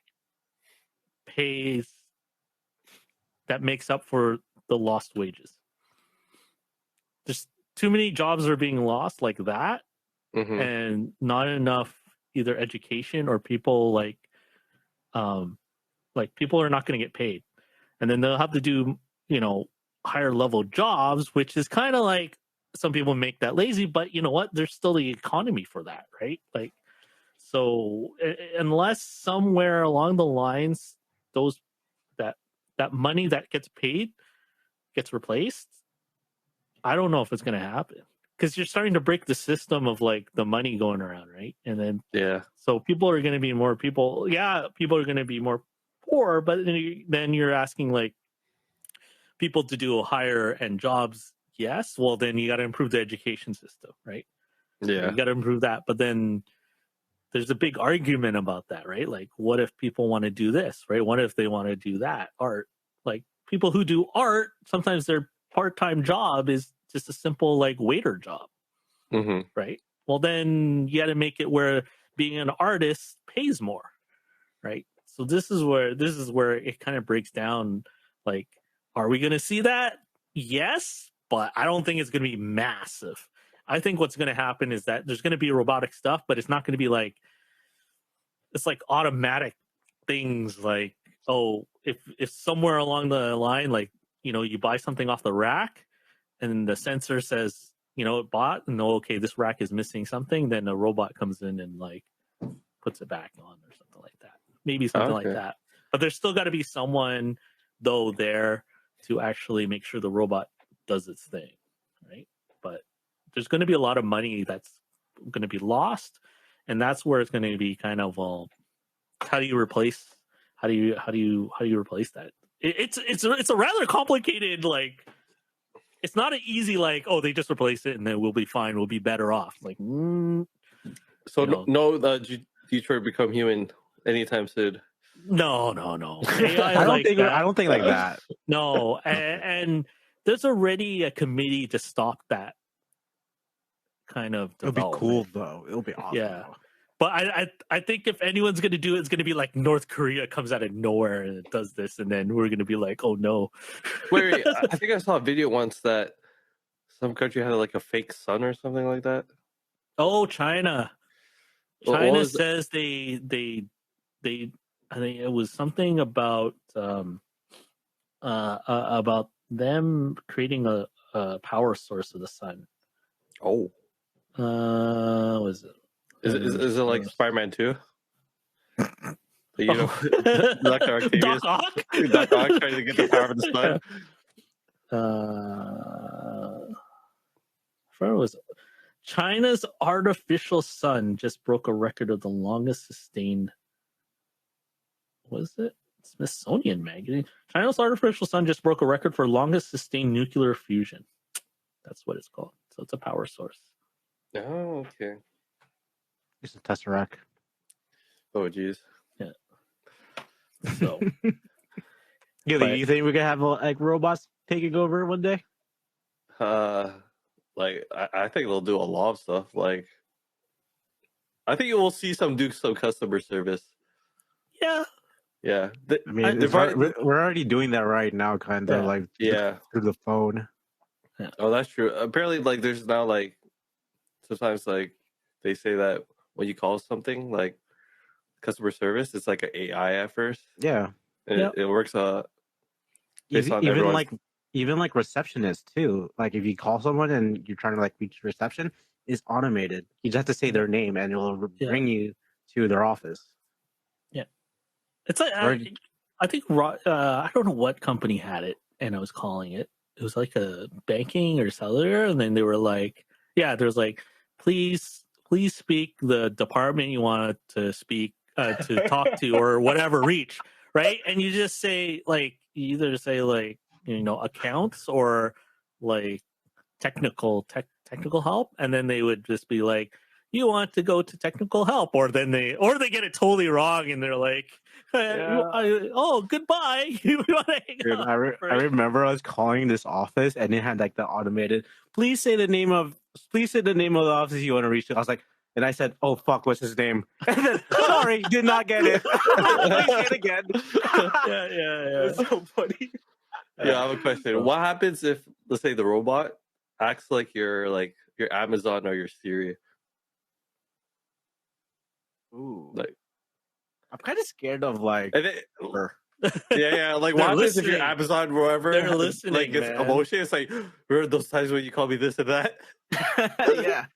makes up for the lost wages. There's too many jobs are being lost like that, Mhm. and not enough either education or people like people are not going to get paid, and then they'll have to do higher level jobs, which is kind of like some people make that lazy, but you know what? There's still the economy for that, right? Like, so unless somewhere along the lines those that money that gets paid gets replaced, I don't know if it's going to happen, because you're starting to break the system of like the money going around, right? And then Yeah. so people are going to be more people. Yeah, people are going to be more poor, but then you're asking like people to do higher end jobs. Yes, well then you got to improve the education system, right? Yeah. You got to improve that, but then there's a big argument about that, right? Like, what if people want to do this, right? What if they want to do that art? Like, people who do art, sometimes their part-time job is just a simple like waiter job, hmm right? Well, then you got to make it where being an artist pays more, right? So this is where it kind of breaks down. Like, are we going to see that? Yes, but I don't think it's going to be massive. I think what's going to happen is that there's going to be robotic stuff, but it's not going to be like, it's like automatic things. Like, oh, if somewhere along the line, like you buy something off the rack, and the sensor says, it bought, and okay, this rack is missing something. Then a robot comes in and like puts it back on or something like that. Maybe something like Okay. that. But there's still got to be someone though there to actually make sure the robot does its thing, right? But there's going to be a lot of money that's going to be lost, and that's where it's going to be kind of how do you replace that? It's a rather complicated, like, it's not an easy like, oh, they just replace it and then we'll be fine, we'll be better off. Like, So no, Detroit become human anytime soon. no. AI I like that. don't think like that. No, and there's already a committee to stop that kind of It'll be development. cool though. It'll be awesome. Yeah. Though. But I think if anyone's gonna do it, it's gonna be like North Korea comes out of nowhere and it does this, and then we're gonna be like, oh no. Wait, I think I saw a video once that some country had like a fake sun or something like that. Oh, China. What China was it? says they I think it was something about them creating a power source of the sun. Oh, Was it? is it like Spider-Man 2? You know, Oh. Dr. Octavius, Doc Ock? Dr. Ock trying to get the power of the sun. Where was it? China's artificial sun just broke a record of the longest sustained. Was it Smithsonian magazine? China's artificial sun just broke a record for longest sustained nuclear fusion. That's what it's called. So it's a power source. Oh, okay. It's a Tesseract. Oh, geez. So Yeah, But- you think we could have like robots taking over one day? Like I think they'll do a lot of stuff. Like, I think we'll see some customer service. yeah, Yeah, I mean, I- we're already doing that right now, kind of Yeah. like yeah. through the phone. Oh, that's true. Apparently, like, there's now like sometimes like they say that when you call something like customer service, it's like an AI at first, Yeah, and Yep. it works. Based on even everyone's- like receptionists too. Like if you call someone and you're trying to like reach reception, it's automated. You just have to say their name and it will Yeah. bring you to their office. it's like I think I don't know what company had it, and I was calling it. It was like a banking or cellular, and then they were like, "Yeah, there's like, please speak the department you want to speak to talk to or whatever reach, right?" And you just say like, you either say like, accounts or like technical help, and then they would just be like, you want to go to technical help, or they get it totally wrong and they're like, oh, goodbye. You want to hang Dude, up, I right? remember I was calling this office and it had like the automated. Please say the name of the office you want to reach to. I was like, and I said, "Oh fuck, what's his name?" And then, sorry, did not get it. Please say it again. yeah. It's so funny. Yeah, I have a question. What happens if, let's say, the robot acts like your Amazon or your Siri? Ooh, Like, I'm kind of scared of like. and yeah. Like, what They're happens if your listening. Amazon or whatever, They're listening, like, gets man. commotion? It's like, remember those times when you call me this and that? Yeah,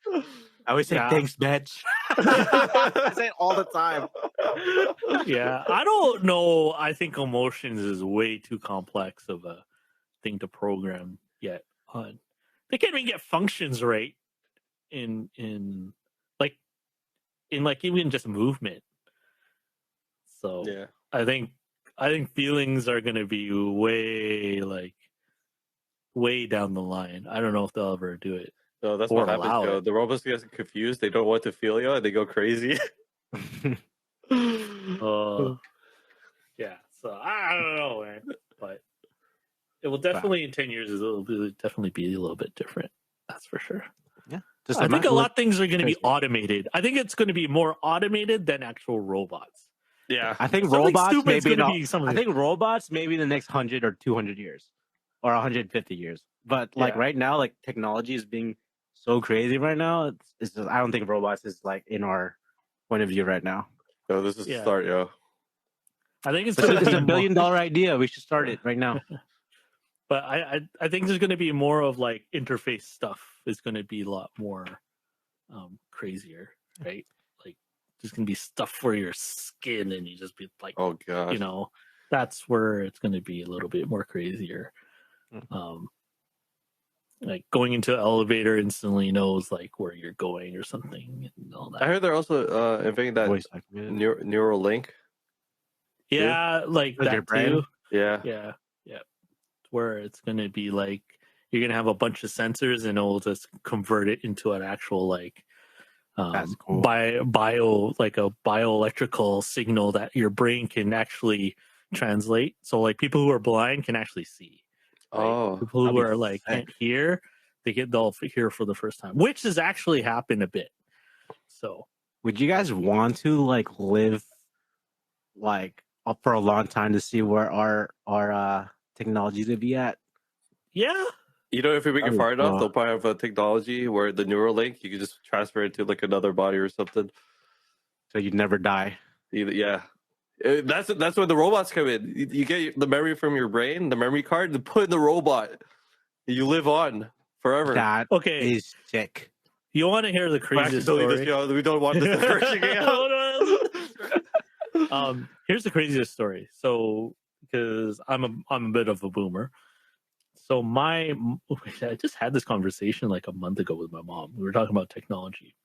I always say Yeah. thanks, bitch. I say it all the time. Yeah, I don't know. I think emotions is way too complex of a thing to program yet. They can't even get functions right in even just movement. So Yeah. I think feelings are going to be way down the line. I don't know if they'll ever do it. No, that's Or what happens, allow Joe. it. The robots get confused. They don't want to feel you, and they go crazy. Yeah, so I don't know, man. But it will definitely in 10 years it'll definitely be a little bit different. That's for sure. Just I think a lot of things are going to be crazy. automated. I think it's going to be more automated than actual robots. Yeah. I think Something robots stupid's maybe gonna not. be some of I it. think robots maybe the next 100 or 200 years, or 150 years. But like Yeah. right now, like technology is being so crazy right now. It's just, I don't think robots is like in our point of view right now. No, this is the Yeah. start, yo. I think it's It's going a to be $1 billion idea. We should start it right now. But I think there's going to be more of like interface stuff is going to be a lot more crazier, right? Like there's going to be stuff for your skin, and you just be like, Oh gosh. you know, that's where it's going to be a little bit more crazier. Like going into an elevator instantly knows like where you're going or something and all that. I heard they're also inventing that Voice activated. neural link. Yeah, like With your that brain? too. Yeah. Yeah. Where it's gonna be like you're gonna have a bunch of sensors and it'll just convert it into an actual like That's cool. like a bioelectrical signal that your brain can actually translate. So like people who are blind can actually see. Right? Oh, People who that'd be are like sick. can't hear, they'll hear for the first time, which has actually happened a bit. So Would you guys want to like live like up for a long time to see where our technology to be at? yeah, you know, if we make it Oh, far enough, wow. they'll probably have a technology where the neural link you can just transfer it to like another body or something. So you'd never die. Yeah. That's where the robots come in. You get the memory from your brain, the memory card, and put in the robot. You live on forever. That okay. is sick. You want to hear the craziest story? We don't want this to Here's the craziest story. So, because I'm a bit of a boomer, so I just had this conversation like a month ago with my mom. We were talking about technology,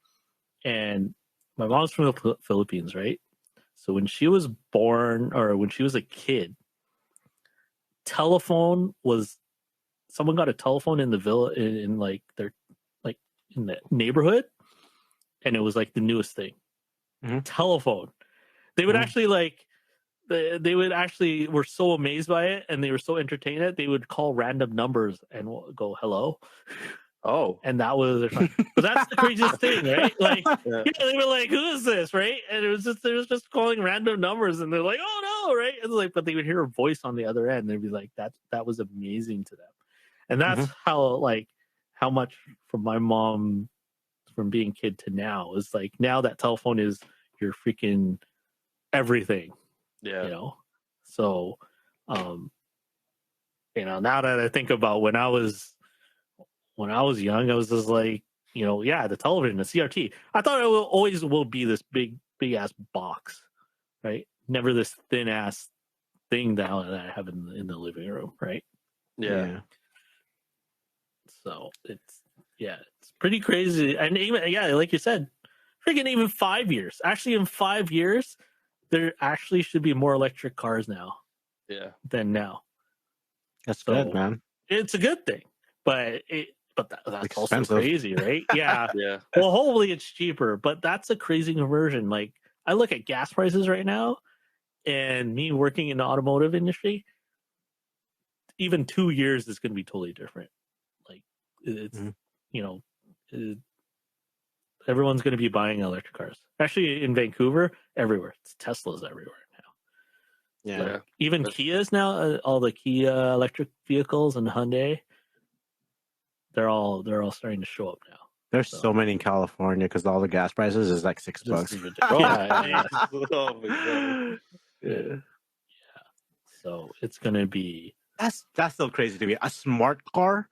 and my mom's from the Philippines, right? So when she was born, or when she was a kid, someone got a telephone in the villa in like their like in the neighborhood, and it was like the newest thing. Telephone. They would actually like they would actually were so amazed by it, and they were so entertained that they would call random numbers and go hello. Oh, And that was their fun. But that's the craziest thing, right? Like yeah. they were like, "Who is this?" Right? And they was just calling random numbers, and they're like, "Oh no!" Right? And like, but they would hear a voice on the other end, and they'd be like, "That was amazing to them," and that's how much from my mom, from being a kid to now, is like now that telephone is your freaking everything. Yeah. You know, so now that I think about when I was young, I was just like, the television, the CRT. I thought it will be this big ass box, right? Never this thin ass thing that I have in the living room, right? Yeah. So it's pretty crazy. And even like you said, freaking even 5 years. Actually, in 5 years, there actually should be more electric cars now. Yeah. Than now. That's good, man. It's a good thing, but that's also crazy, right? Yeah. Yeah. Well, hopefully it's cheaper, but that's a crazy conversion. Like I look at gas prices right now, and me working in the automotive industry, even 2 years is going to be totally different. Like it's everyone's going to be buying electric cars. Actually, in Vancouver, everywhere it's Teslas everywhere now. Yeah. Like, even Kias now, all the Kia electric vehicles and Hyundai, they're all starting to show up now. There's so many in California because all the gas prices is like $6. Yeah. Oh my god. Yeah. So it's gonna be That's so crazy to me. A smart car,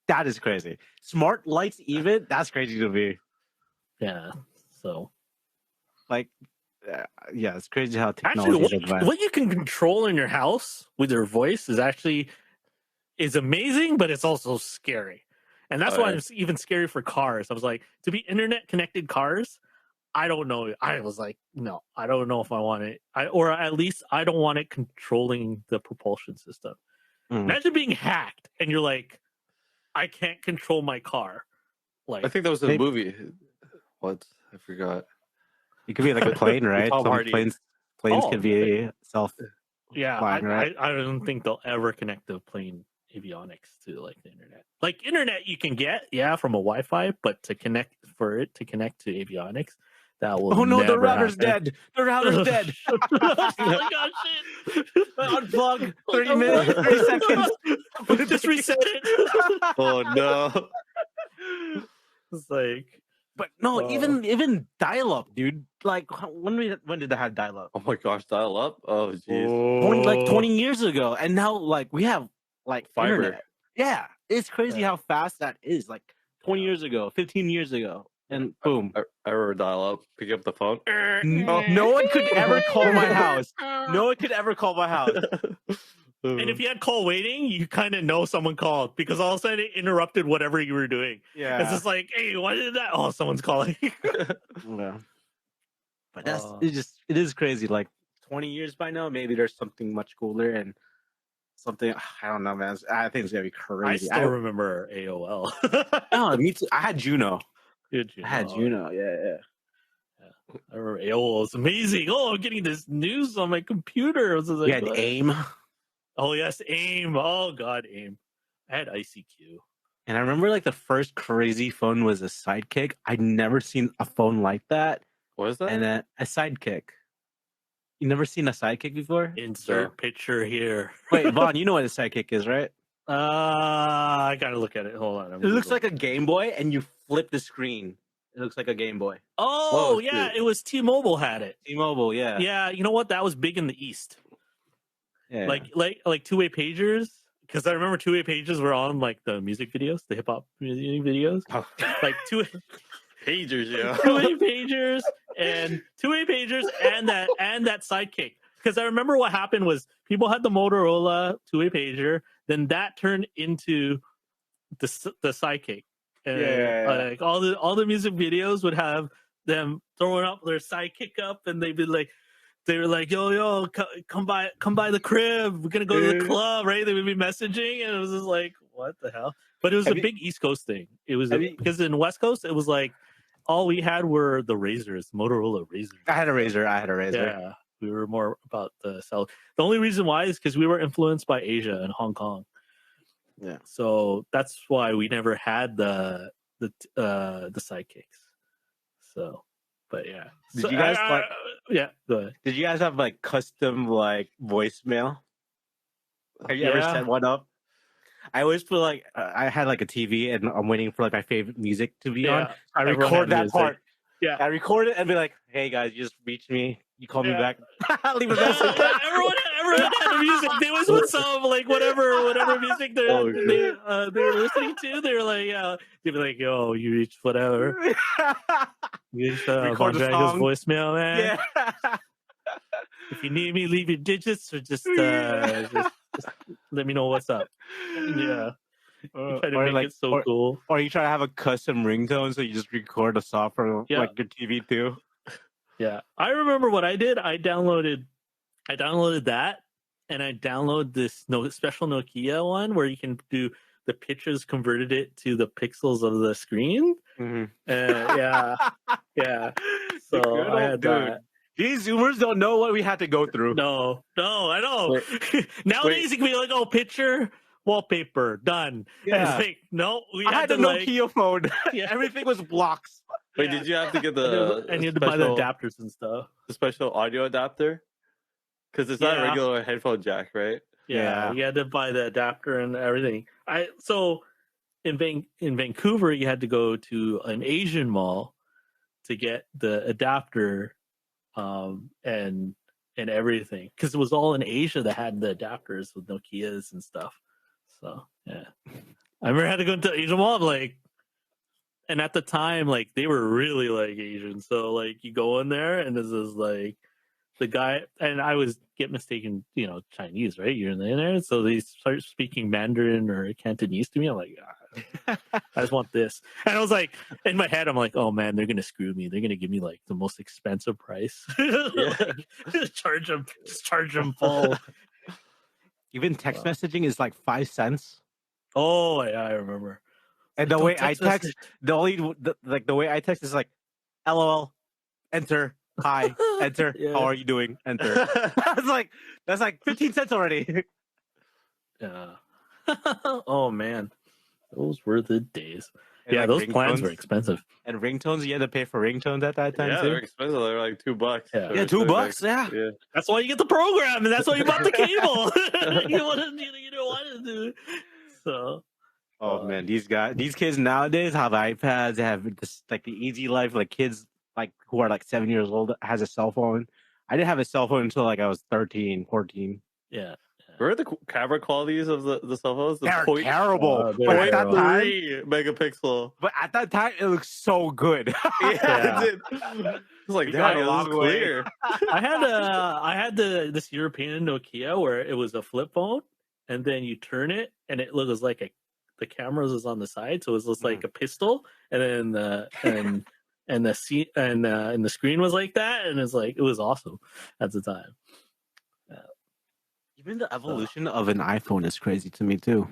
that is crazy. Smart lights, even that's crazy to me. Yeah. So like, it's crazy how technology actually what you can control in your house with your voice is amazing, but it's also scary. And that's why it's even scary for cars. I was like, to be internet connected cars, I don't know. I was like, no, I don't know if I want it. Or at least I don't want it controlling the propulsion system. Imagine being hacked and you're like, I can't control my car. Like, I think that was a movie. What? I forgot. It could be like a plane, right? Some planes can be self. Yeah, right? I don't think they'll ever connect the plane avionics to like the internet. Like internet you can get, from a Wi-Fi, but to connect to avionics, that will the router's dead. The router's dead. Oh my god, shit. Unplug. 30 minutes, 30 seconds. Just reset it. Oh no. It's like, but no, even dial-up, dude. Like when did they have dial-up? Oh my gosh, dial-up. Oh jeez. Like 20 years ago, and now like we have like Fiber. internet. Yeah, it's crazy Yeah. how fast that is. Like 20 years ago, 15 years ago, and boom. I remember dial up, pick up the phone. No one could ever call my house. No one could ever call my house. And if you had call waiting, you kind of know someone called because all of a sudden it interrupted whatever you were doing. Yeah. It's just like, hey, what is that? Oh, someone's calling. Yeah. But it is crazy. Like 20 years by now, maybe there's something much cooler and something I don't know, man. I think it's gonna be I crazy. still remember AOL. No, me too. I had Juno. Did you I had know? Juno. Yeah. I remember AOL was amazing. Oh, I'm getting this news on my computer. I was just like, We had what? AIM. Oh yes, AIM. Oh god, AIM. I had ICQ. And I remember like the first crazy phone was a Sidekick. I'd never seen a phone like that. What is that? And then a Sidekick. You never seen a Sidekick before? Insert No. picture here. Wait, Vaughn, you know what a Sidekick is, right? I gotta look at it. Hold on. It looks like a Game Boy and you flip the screen. It looks like a Game Boy. Oh, Oh, yeah, shoot. it was T-Mobile had it. T-Mobile, yeah. Yeah, you know what? That was big in the East. Yeah. Like two-way pagers. Because I remember two-way pages were on like the music videos, the hip-hop music videos. Like Pagers, yeah. two-way pagers and that Sidekick. Because I remember what happened was people had the Motorola two-way pager, then that turned into the Sidekick. And Yeah. like all the music videos would have them throwing up their Sidekick up, and they were like, yo, come by the crib. We're gonna go to the club, right? They would be messaging, and it was just like, what the hell? But it was a big East Coast thing. It was because in West Coast, it was like all we had were the Razors, Motorola Razors. I had a Razor. Yeah, we were more about the cell. The only reason why is because we were influenced by Asia and Hong Kong. Yeah. So that's why we never had the Sidekicks. So, but yeah. Did you guys yeah, go ahead. Did you guys have like custom like voicemail? Have you ever set one up? I always feel like I had like a TV and I'm waiting for like my favorite music to be on. I everyone record had that music. part. Yeah. I record it and be like, "Hey guys, you just reached me. You call me back. Leave a everyone message." had the music. They always put some like whatever music they were listening to. They were like, they'd be like, "Yo, you reached whatever." You reached Record the Bondrago's song. voicemail, man. Yeah. If you need me, leave your digits or just let me know what's up. Yeah. You try to make it so cool. Or you try to have a custom ringtone, so you just record a song from like your TV too. Yeah, I remember what I did. I downloaded that, and I downloaded this special Nokia one where you can do the pictures, converted it to the pixels of the screen. Mm-hmm. Yeah. So I had that. These Zoomers don't know what we had to go through. No, I know. Nowadays, you can be like, "Oh, picture, wallpaper, done." Yeah. Like, no, I had the Nokia phone. Everything was blocks. Wait, did you have to get the? And you had to buy the adapters and stuff. The special audio adapter, because it's not a regular headphone jack, right? Yeah, you had to buy the adapter and everything. So in Vancouver, you had to go to an Asian mall to get the adapter, and everything, because it was all in Asia that had the adapters with Nokias and stuff. So yeah, I remember I had to go to Asian mall, like, and at the time, like, they were really like Asian. So like, you go in there and this is like the guy, and I was get mistaken, Chinese, right? You're in there, so they start speaking Mandarin or Cantonese to me. I'm like, I just want this. And I was like, in my head, I'm like, oh man, they're gonna screw me. They're gonna give me like the most expensive price. Just charge them full. Even text messaging is like 5 cents. Oh yeah, I remember. And the way I text, the way I text is like, LOL, enter, hi, enter, how are you doing, enter. That's like 15 cents already. Yeah. Oh man, those were the days. And yeah, like those plans were expensive. And ringtones, you had to pay for ringtones at that time too. They're expensive. They're like $2. Yeah, $2. Yeah. That's why you get the program, and that's why you bought the cable. you don't want to do. So. Oh man, these kids nowadays have iPads. They have just like the easy life. Like kids like who are like 7 years old has a cell phone. I didn't have a cell phone until like I was 13, 14. Yeah. Remember the camera qualities of the cell phones? The They're point, terrible. they're But at that terrible. time, 3 megapixel. but at that time, it looks so good. Yeah, it did. It's like, We got damn, a this is long way. clear. I had this European Nokia where it was a flip phone, and then you turn it, and it looks like the cameras is on the side, so it was like a pistol, and then the screen was like that, and it's like it was awesome at the time. Even the evolution of an iPhone is crazy to me too.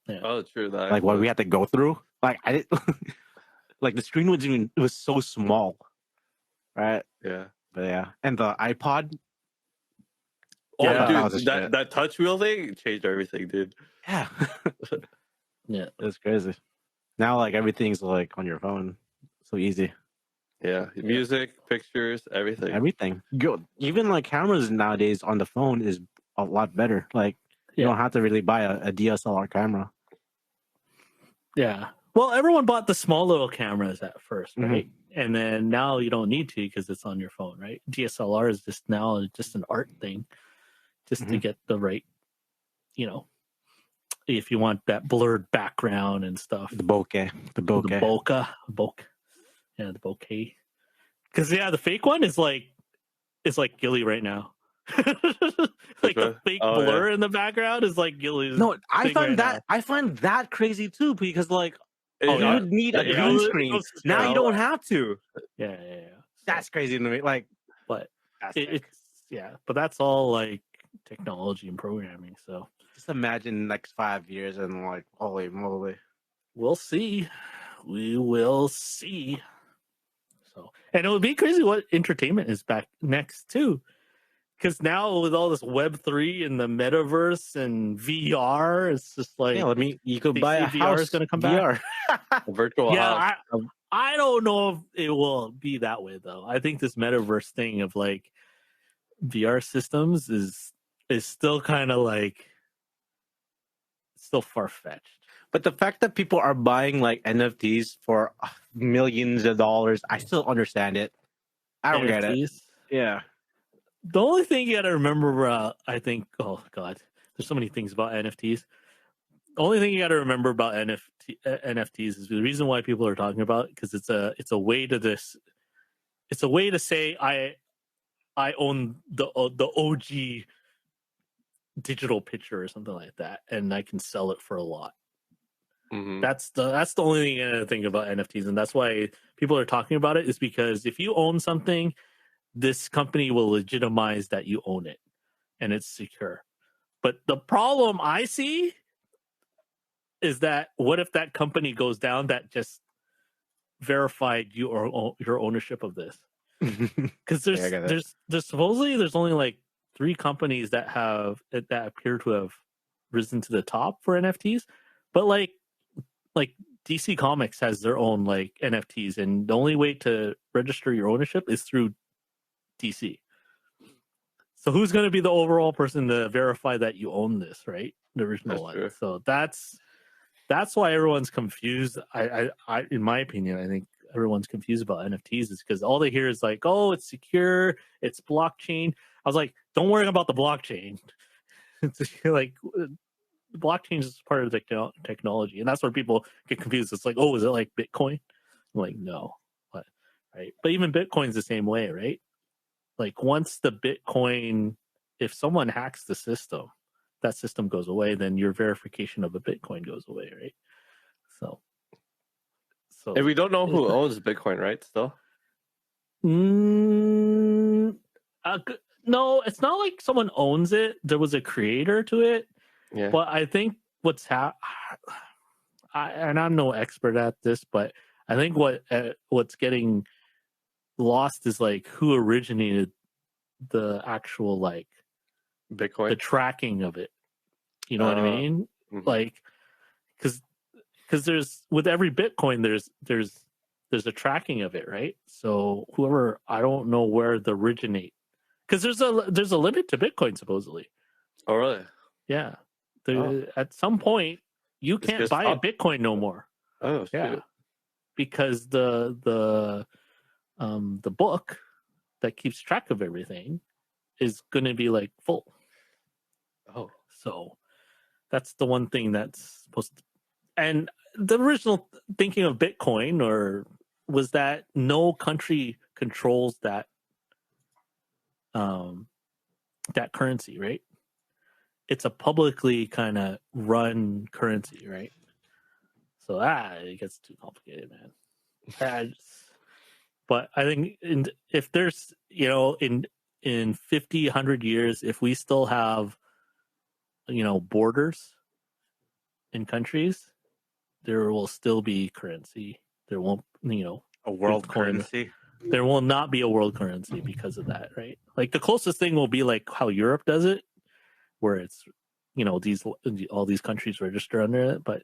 Yeah. Oh, true. That Like what we had to go through. Like I did, like the screen it was so small, right? Yeah. But yeah, and the iPod. Oh, Yeah, that was dude, a that shit. that touch wheel thing changed everything, dude. Yeah, Yeah. it's crazy. Now like everything's like on your phone, so easy. Yeah, music, pictures, everything. Everything. Even like cameras nowadays on the phone is a lot better. Like you don't have to really buy a DSLR camera. Yeah. Well, everyone bought the small little cameras at first, right? And then now you don't need to because it's on your phone, right? DSLR is just now just an art thing, just to get the right, if you want that blurred background and stuff. The bokeh. The bokeh. Yeah, the bokeh. Because the fake one is like Gilly right now. Like the fake blur in the background is like Gilly's. No, I find right I find that crazy too because like Oh, you would need a green screen. Now you don't have to. Yeah. That's crazy to me. Like, but but that's all like technology and programming. So just imagine next 5 years and like, holy moly, we'll see. We will see. So, and it would be crazy what entertainment is back next too. Because now with all this Web3 and the metaverse and VR, it's just like you could buy a house. Is going to come VR. back. Virtual house. I don't know if it will be that way though. I think this metaverse thing of like VR systems is still kind of like still far fetched. But the fact that people are buying like NFTs for millions of dollars, I still understand it. I don't get it. Yeah. The only thing you got to remember, I think, oh God, there's so many things about NFTs. The only thing you got to remember about NFTs is the reason why people are talking about it, because it's a way to say I own the OG digital picture or something like that, and I can sell it for a lot. Mm-hmm. That's the only thing you got to think about NFTs, and that's why people are talking about it. Is because if you own something, this company will legitimize that you own it and it's secure. But the problem I see is that what if that company goes down that just verified your ownership of this? Because there's supposedly there's only like 3 companies that appear to have risen to the top for NFTs, but like DC Comics has their own like NFTs, and the only way to register your ownership is through DC. So who's going to be the overall person to verify that you own this, right? The original one. True. So that's why everyone's confused. I in my opinion, I think everyone's confused about NFTs is because all they hear is like, oh, it's secure, it's blockchain. I was like, don't worry about the blockchain. It's like blockchain is part of the technology, and that's where people get confused. It's like, oh, is it like Bitcoin? I'm like, no, right? But even Bitcoin's the same way, right? Like once the Bitcoin, if someone hacks the system, that system goes away, then your verification of a Bitcoin goes away, right? So and we don't know who owns Bitcoin, right? Still, no, it's not like someone owns it. There was a creator to it, but I think and I'm no expert at this, but I think what's getting lost is like who originated the actual like Bitcoin, the tracking of it. You know what I mean? Mm-hmm. Like, because there's with every Bitcoin there's a tracking of it, right? So whoever, I don't know where the originate, because there's a limit to Bitcoin supposedly. Oh really? Yeah. At some point you can't buy a Bitcoin no more. Oh yeah, because the book that keeps track of everything is going to be like full. Oh, So that's the one thing that's supposed to. And the original thinking of Bitcoin was that no country controls that that currency, right? It's a publicly kind of run currency, right? So it gets too complicated, man. But I think if there's, in 50, 100 years, if we still have, borders in countries, there will still be currency. There won't, A world Bitcoin. currency. There will not be a world currency because of that, right? Like the closest thing will be like how Europe does it, where it's, all these countries register under it, but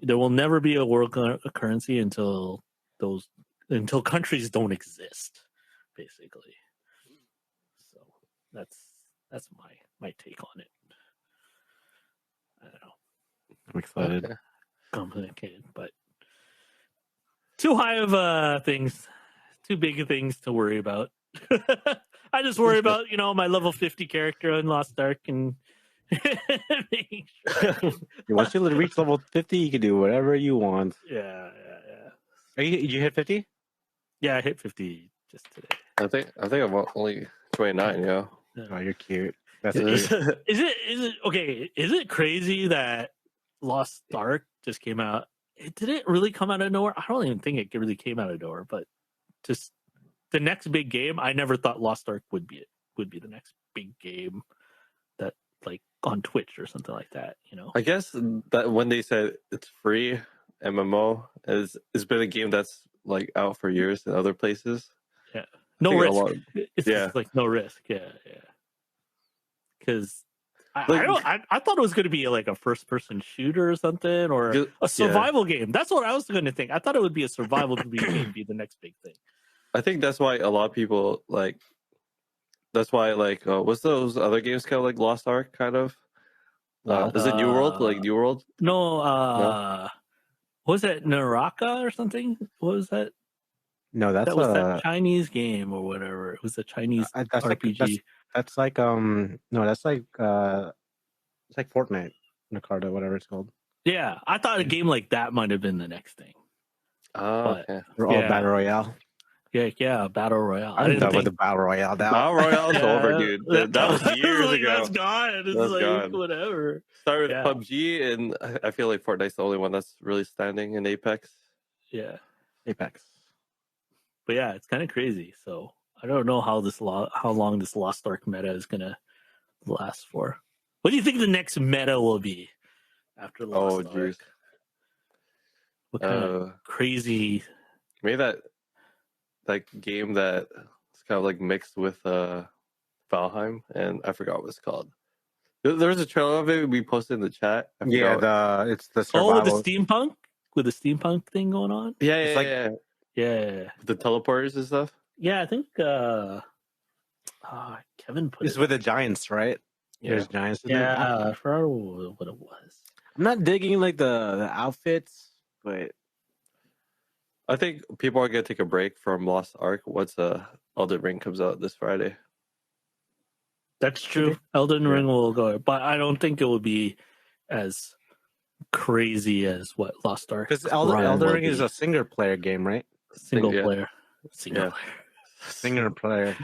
there will never be a world currency until countries don't exist, basically. So that's my take on it. I don't know. I'm excited. Okay. Complicated, but too high of things, too big of things to worry about. I just worry about my level 50 character in Lost Ark and making sure. Once you reach level 50, you can do whatever you want. Yeah. You hit 50? Yeah, I hit 50 just today. I think I'm only 29. Yeah. Oh, you're cute. That's Is cute. it okay? Is it crazy that Lost Ark just came out? It didn't really come out of nowhere. I don't even think it really came out of nowhere, but just the next big game. I never thought Lost Ark would be the next big game that like on Twitch or something like that. I guess that when they said it's free, MMO it's been a game that's like out for years in other places. Yeah, no think a risk. lot- It's yeah. just like no risk. Yeah. Because Like- I thought it was going to be like a first-person shooter or something, or Ju- a survival game. That's what I was going to think. I thought it would be a survival game, be the next big thing. I think that's why a lot of people like. That's why what's those other games called, like Lost Ark kind of? Is it New World? Like New World? No, what was that, Naraka or something? What was that? No, that's That was that Chinese game or whatever. It was a Chinese that's RPG. that's like no, that's like it's like Fortnite, Nakarta, whatever it's called. Yeah, I thought a game like that might have been the next thing. Oh, But- okay. They're all Yeah. battle royale. Yeah, battle royale. I'm done with the battle royale now. Battle Royale's Yeah, over, dude. That was years like, ago. That's gone. It's That's like gone. whatever. Started with Yeah. PUBG, and I feel like Fortnite's the only one that's really standing in Apex. Yeah, Apex. but yeah, it's kind of crazy. So I don't know how long this Lost Ark meta is gonna last for. What do you think the next meta will be after Lost Ark? Jeez. What kind of crazy? Maybe that game that it's kind of like mixed with Valheim, and I forgot what it's called. There was a trailer of it we posted in the chat. I Yeah, forgot. it's the Oh, survival. with the steampunk thing going on. Yeah, it's like- Yeah, the teleporters and stuff. yeah. I think Kevin put It's it. with the giants, right? There's giants. in there. Yeah, I forgot what it was. I'm not digging like the outfits, but I think people are gonna take a break from Lost Ark once Elden Ring comes out this Friday. That's true. Elden Ring will go, but I don't think it will be as crazy as what Lost Ark. because Elden Ring is a single player game, right? single yeah. player. Yeah. Single player.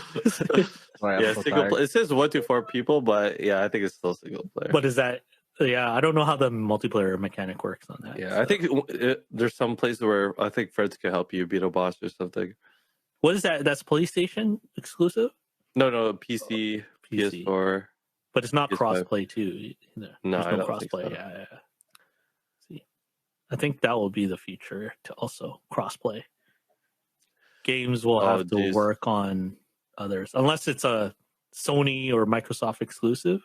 Yeah, single player. It says 1 to 4 people, but yeah, I think it's still single player. But is that? Yeah, I don't know how the multiplayer mechanic works on that. yeah, so. I think there's some places where I think friends can help you beat a boss or something. What is that? That's PlayStation exclusive, No, PC, PC. PS4. but it's not PS5. crossplay too. Either. No, There's I no don't think crossplay. so. Yeah. See, I think that will be the future to also crossplay. Games will have to geez. work on others, unless it's a Sony or Microsoft exclusive.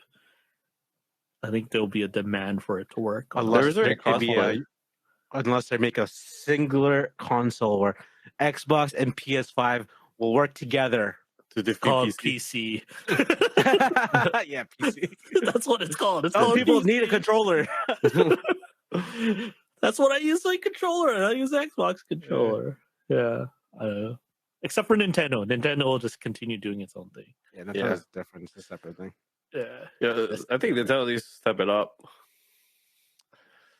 I think there'll be a demand for it to work. on There's already there could be crossplay. unless they make a singular console where Xbox and PS5 will work together. To defeat called PC. PC. Yeah, PC. That's what it's called. It's Oh, called people PC. need a controller. That's what I use, like controller. And I use Xbox controller. Yeah, I don't know. Except for Nintendo. Nintendo will just continue doing its own thing. Yeah, that's Yeah. different. It's a separate thing. Yeah, I think Nintendo needs to step it up.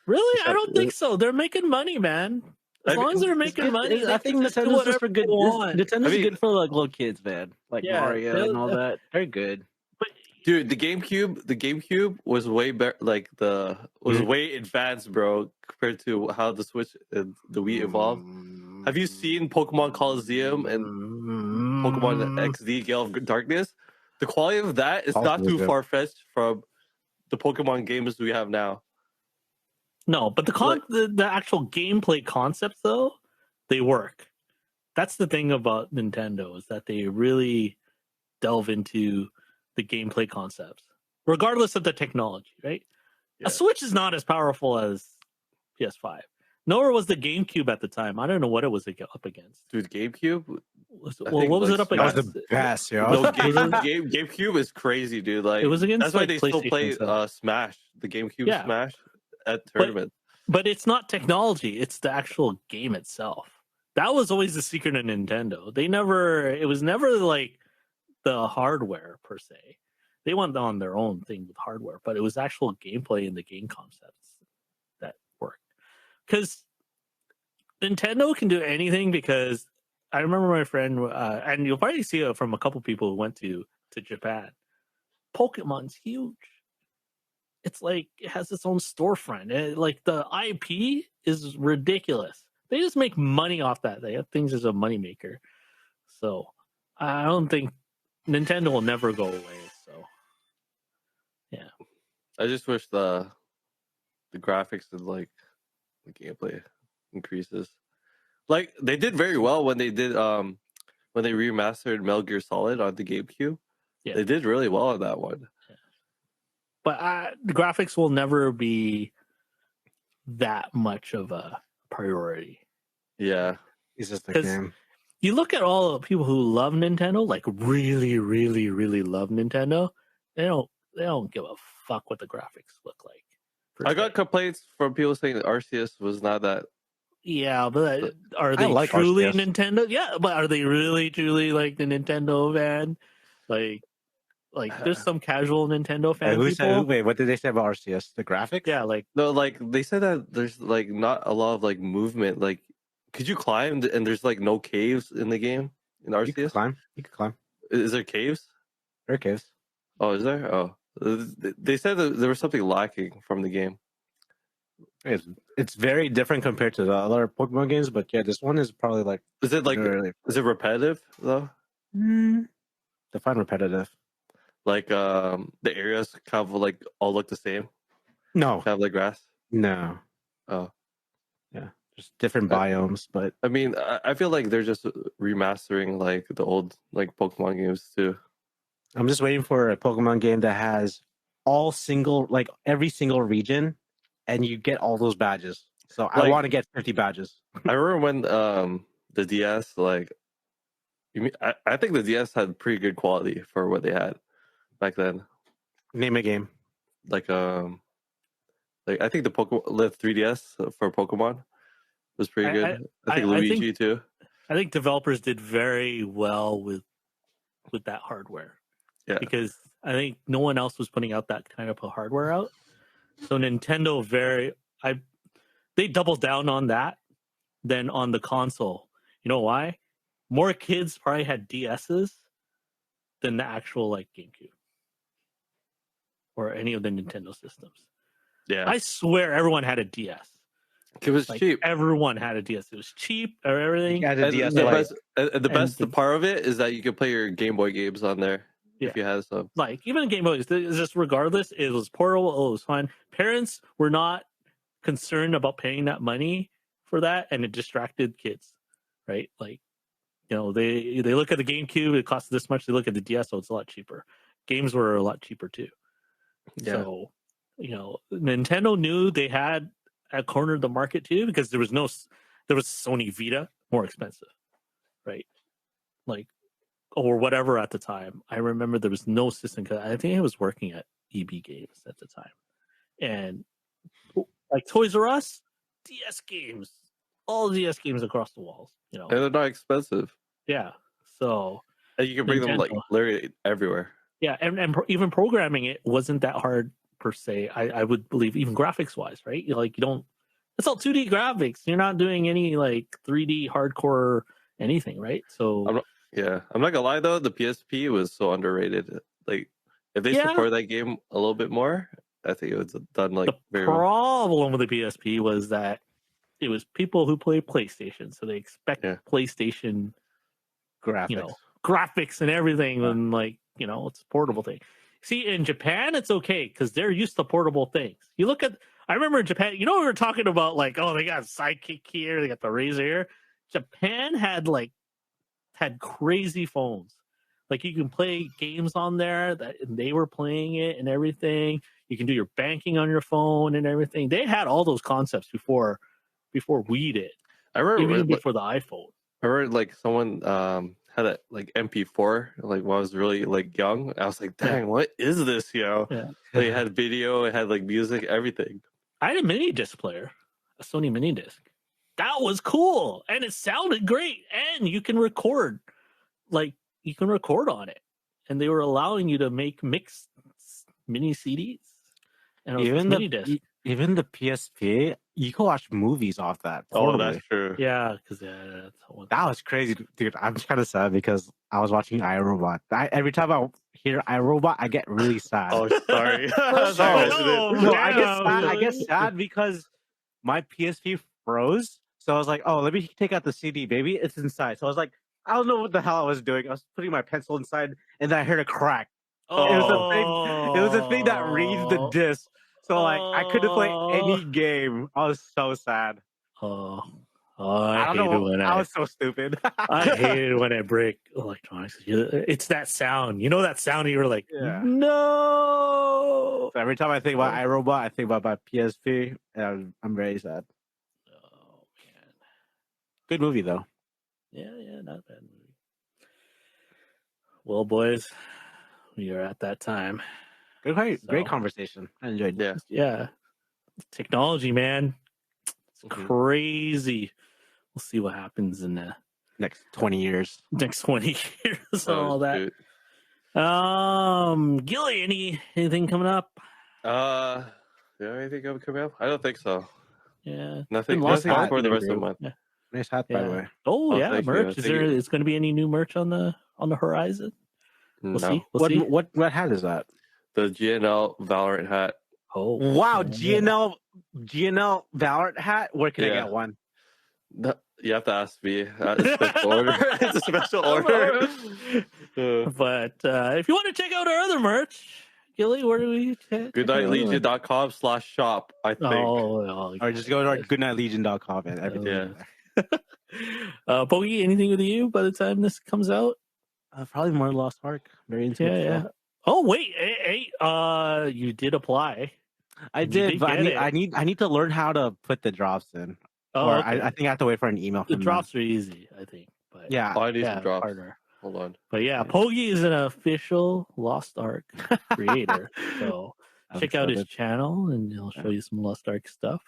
Really, I don't think so. They're making money, man. As I long as mean, they're making money, they I can think just do Nintendo's just whatever for they good. want. Nintendo's I mean- good for like little kids, man. Like Yeah, Mario and all that. They're good. But dude, the GameCube was way better. Like was Mhm. way advanced, bro, compared to how the Switch and the Wii evolved. Have you seen Pokemon Coliseum and Pokemon XD Gale of Darkness? The quality of that is not too Coliseum. far fetched from the Pokemon games we have now. no, but the actual gameplay concepts though, they work. That's the thing about Nintendo is that they really delve into the gameplay concepts, regardless of the technology, right? Yeah. A Switch is not as powerful as PS5. Nor was the GameCube at the time. I don't know what it was up against. Dude, GameCube. What was it up That was against? the best, yo. No, GameCube is crazy, dude. Like It was against, that's why like, they still play PlayStation stuff. Smash, the GameCube Yeah. Smash at tournament. But it's not technology, it's the actual game itself. That was always the secret of Nintendo. It was never like the hardware per se. They went on their own thing with hardware, but it was actual gameplay and the game concepts that worked. Because Nintendo can do anything, because I remember my friend, and you'll probably see it from a couple people who went to Japan. Pokemon's huge. It's like it has its own storefront. Like the IP is ridiculous. They just make money off that. They have things as a moneymaker. So I don't think Nintendo will never go away. So yeah. I just wish the graphics and like the gameplay increases. Like they did very well when they did when they remastered Metal Gear Solid on the GameCube. Yeah. They did really well on that one. But the graphics will never be that much of a priority. Yeah. It's just the 'Cause game. You look at all the people who love Nintendo, like really, really, really love Nintendo. They don't give a fuck what the graphics look like. per I got se. complaints from people saying that RCS was not that. Yeah, but are they like truly RCS. Nintendo? Yeah, but are they really truly like the Nintendo fan? Like there's some casual Nintendo fan people. Wait, what did they say about RCS? The graphics? Yeah, like No, like they said that there's like not a lot of like movement. Like, could you climb and there's like no caves in the game in You can RCS? climb. You can climb. Is there caves? There are caves. Oh, is there? Oh, they said that there was something lacking from the game. It's very different compared to the other Pokemon games, but yeah, this one is probably like Is it like really is it repetitive though? define repetitive. Like the areas kind of like all look the same, No, kind of like grass. no, Oh, just different biomes, but I mean, I feel like they're just remastering like the old like Pokemon games too. I'm just waiting for a Pokemon game that has like every single region, and you get all those badges. So I Like- want to get 50 badges. I remember when the DS like, I think the DS had pretty good quality for what they had back then. Name a game. Like I think the 3DS for Pokemon was pretty I- good. I think I Luigi think- too. I think developers did very well with that hardware. Yeah. Because I think no one else was putting out that kind of a hardware out. So Nintendo they doubled down on that than on the console. You know why? More kids probably had DSs than the actual like GameCube or any of the Nintendo systems. Yeah, I swear everyone had a DS. it was Like cheap. everyone had a DS. It was cheap or everything. Yeah, the And DS the like, best, and the best the- part of it is that you could play your Game Boy games on there if you had some. Like even Game Boys, it's just regardless, it was portable. It was fine. Parents were not concerned about paying that money for that, and it distracted kids, right? Like, they look at the GameCube, it costs this much. They look at the DS, so it's a lot cheaper. Games were a lot cheaper too. Yeah. So, Nintendo knew they had cornered the market too, because there was Sony Vita, more expensive, right? Like, or whatever at the time. I remember there was no system, because I think I was working at EB Games at the time, and like Toys R Us, DS games, all DS games across the walls. And they're not expensive. Yeah. So And you can bring them like Nintendo. literally everywhere. Yeah, and even programming it wasn't that hard per se. I would believe, even graphics wise, right? You don't. It's all 2D graphics. You're not doing any like 3D hardcore anything, right? So I'm not gonna lie though, the PSP was so underrated. Like, if they Yeah. support that game a little bit more, I think it was done like the very well. problem with the PSP was that it was people who play PlayStation, so they expect Yeah. PlayStation, Graphics. graphics and everything, Yeah. and it's a portable thing. See, in Japan, it's okay because they're used to portable things. You look at, I remember in Japan, we were talking about like, oh, they got Sidekick here, they got the Razer here. Japan had crazy phones. Like you can play games on there and they were playing it and everything. You can do your banking on your phone and everything. They had all those concepts before we did. I remember Even before the iPhone. I remember like someone had a like MP4 like when I was really like young. I was like, dang, what is this, Yeah. Like, it had video, it had like music, everything. I had a mini disc player, a Sony mini disc. That was cool, and it sounded great, and you can record, on it, and they were allowing you to mix mini CDs, and it was mini disc. Even the PSP, you can watch movies off that. Oh, that's true. Yeah, because that was crazy, dude. I'm kind of sad because I was watching iRobot. Every time I hear iRobot, I get really sad. Oh, sorry. I get sad because my PSP froze. So I was like, oh, let me take out the CD, baby. It's inside. So I was like, I don't know what the hell I was doing. I was putting my pencil inside, and then I heard a crack. Oh. It was a thing that reads the disc. So like I couldn't play any game. I was so sad. I don't know. I was so stupid. I hated when I break electronics. It's that sound. You know that sound. You were like, Yeah. No. So every time I think about iRobot, I think about my PSP, and I'm very sad. Oh man, good movie though. Yeah, not a bad movie. Well, boys, we are at that time. Great conversation. I enjoyed it. Yeah. Technology, man. It's crazy. We'll see what happens in the next 20 years. Next 20 years and all that. Gilly, anything coming up? Anything coming up? I don't think so. Yeah. Nothing for the rest of the month. Yeah. Nice hat, by the way. Oh yeah, merch. Is going to be any new merch on the horizon? We'll see. What hat is that? The GNL Valorant hat. Oh wow, GNL Valorant hat. Where can I get one? You have to ask me. It's a special order. It's a special order. But if you want to check out our other merch, Gilly, where do we check? goodnightlegion.com/shop, I think. Or just go to our goodnightlegion.com and everything. Bogey, anything with you by the time this comes out? Probably more Lost Ark. Very into it. Yeah. Oh wait, hey, you did apply. I did, but I need to learn how to put the drops in. Oh, or okay. I think I have to wait for an email. The drops are easy, I think. But yeah, I need some drops. Harder. Hold on. But yeah, Pogi is an official Lost Ark creator, so check out his channel, and he'll show you some Lost Ark stuff.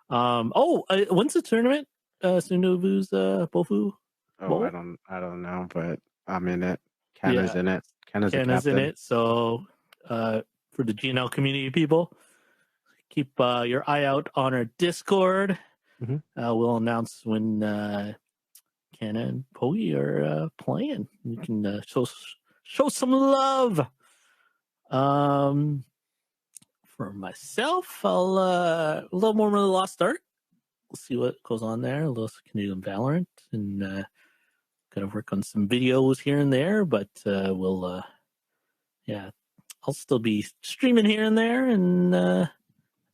When's the tournament? Sundovu's Bofu. Oh, I don't know, but I'm in it. Kenna's in it. Kenna's in it. So, for the GNL community people, keep your eye out on our Discord. Mm-hmm. We'll announce when Kenna and Pogi are playing. You can show some love. For myself, I'll a little more of the Lost Ark. We'll see what goes on there. A little Canadian Valorant, and gotta work on some videos here and there. But I'll still be streaming here and there. And I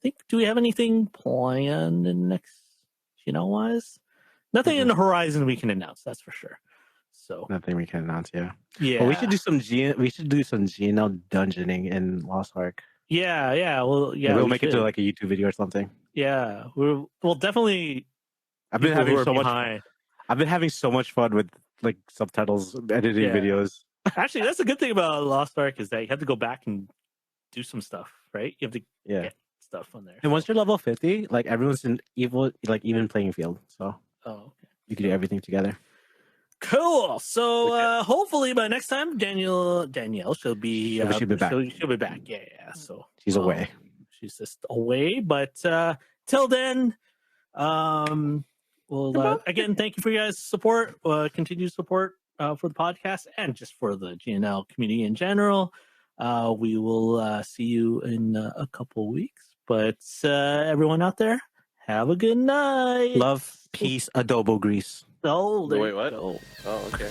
think, do we have anything planned in next, wise? Nothing in the horizon we can announce. That's for sure. So nothing we can announce. Yeah. But we should do some GNL dungeoning in Lost Ark. Yeah. Well, yeah. We'll make it to like a YouTube video or something. Yeah, we'll definitely. I've been having so much fun with like subtitles, editing videos. Actually, that's a good thing about Lost Ark is that you have to go back and do some stuff, right? You have to get stuff on there. And once you're level 50, like everyone's in even playing field, so okay. You can do everything together. Cool. So Okay. hopefully by next time, Danielle, she'll be She'll be back. She'll be back. Yeah. So She's away. She's just away. But till then, well, again, thank you for your guys' support, continued support for the podcast, and just for the GNL community in general. We will see you in a couple weeks. But everyone out there, have a good night. Love, peace, adobo grease. Oh, there Wait, you what? go. Oh, okay.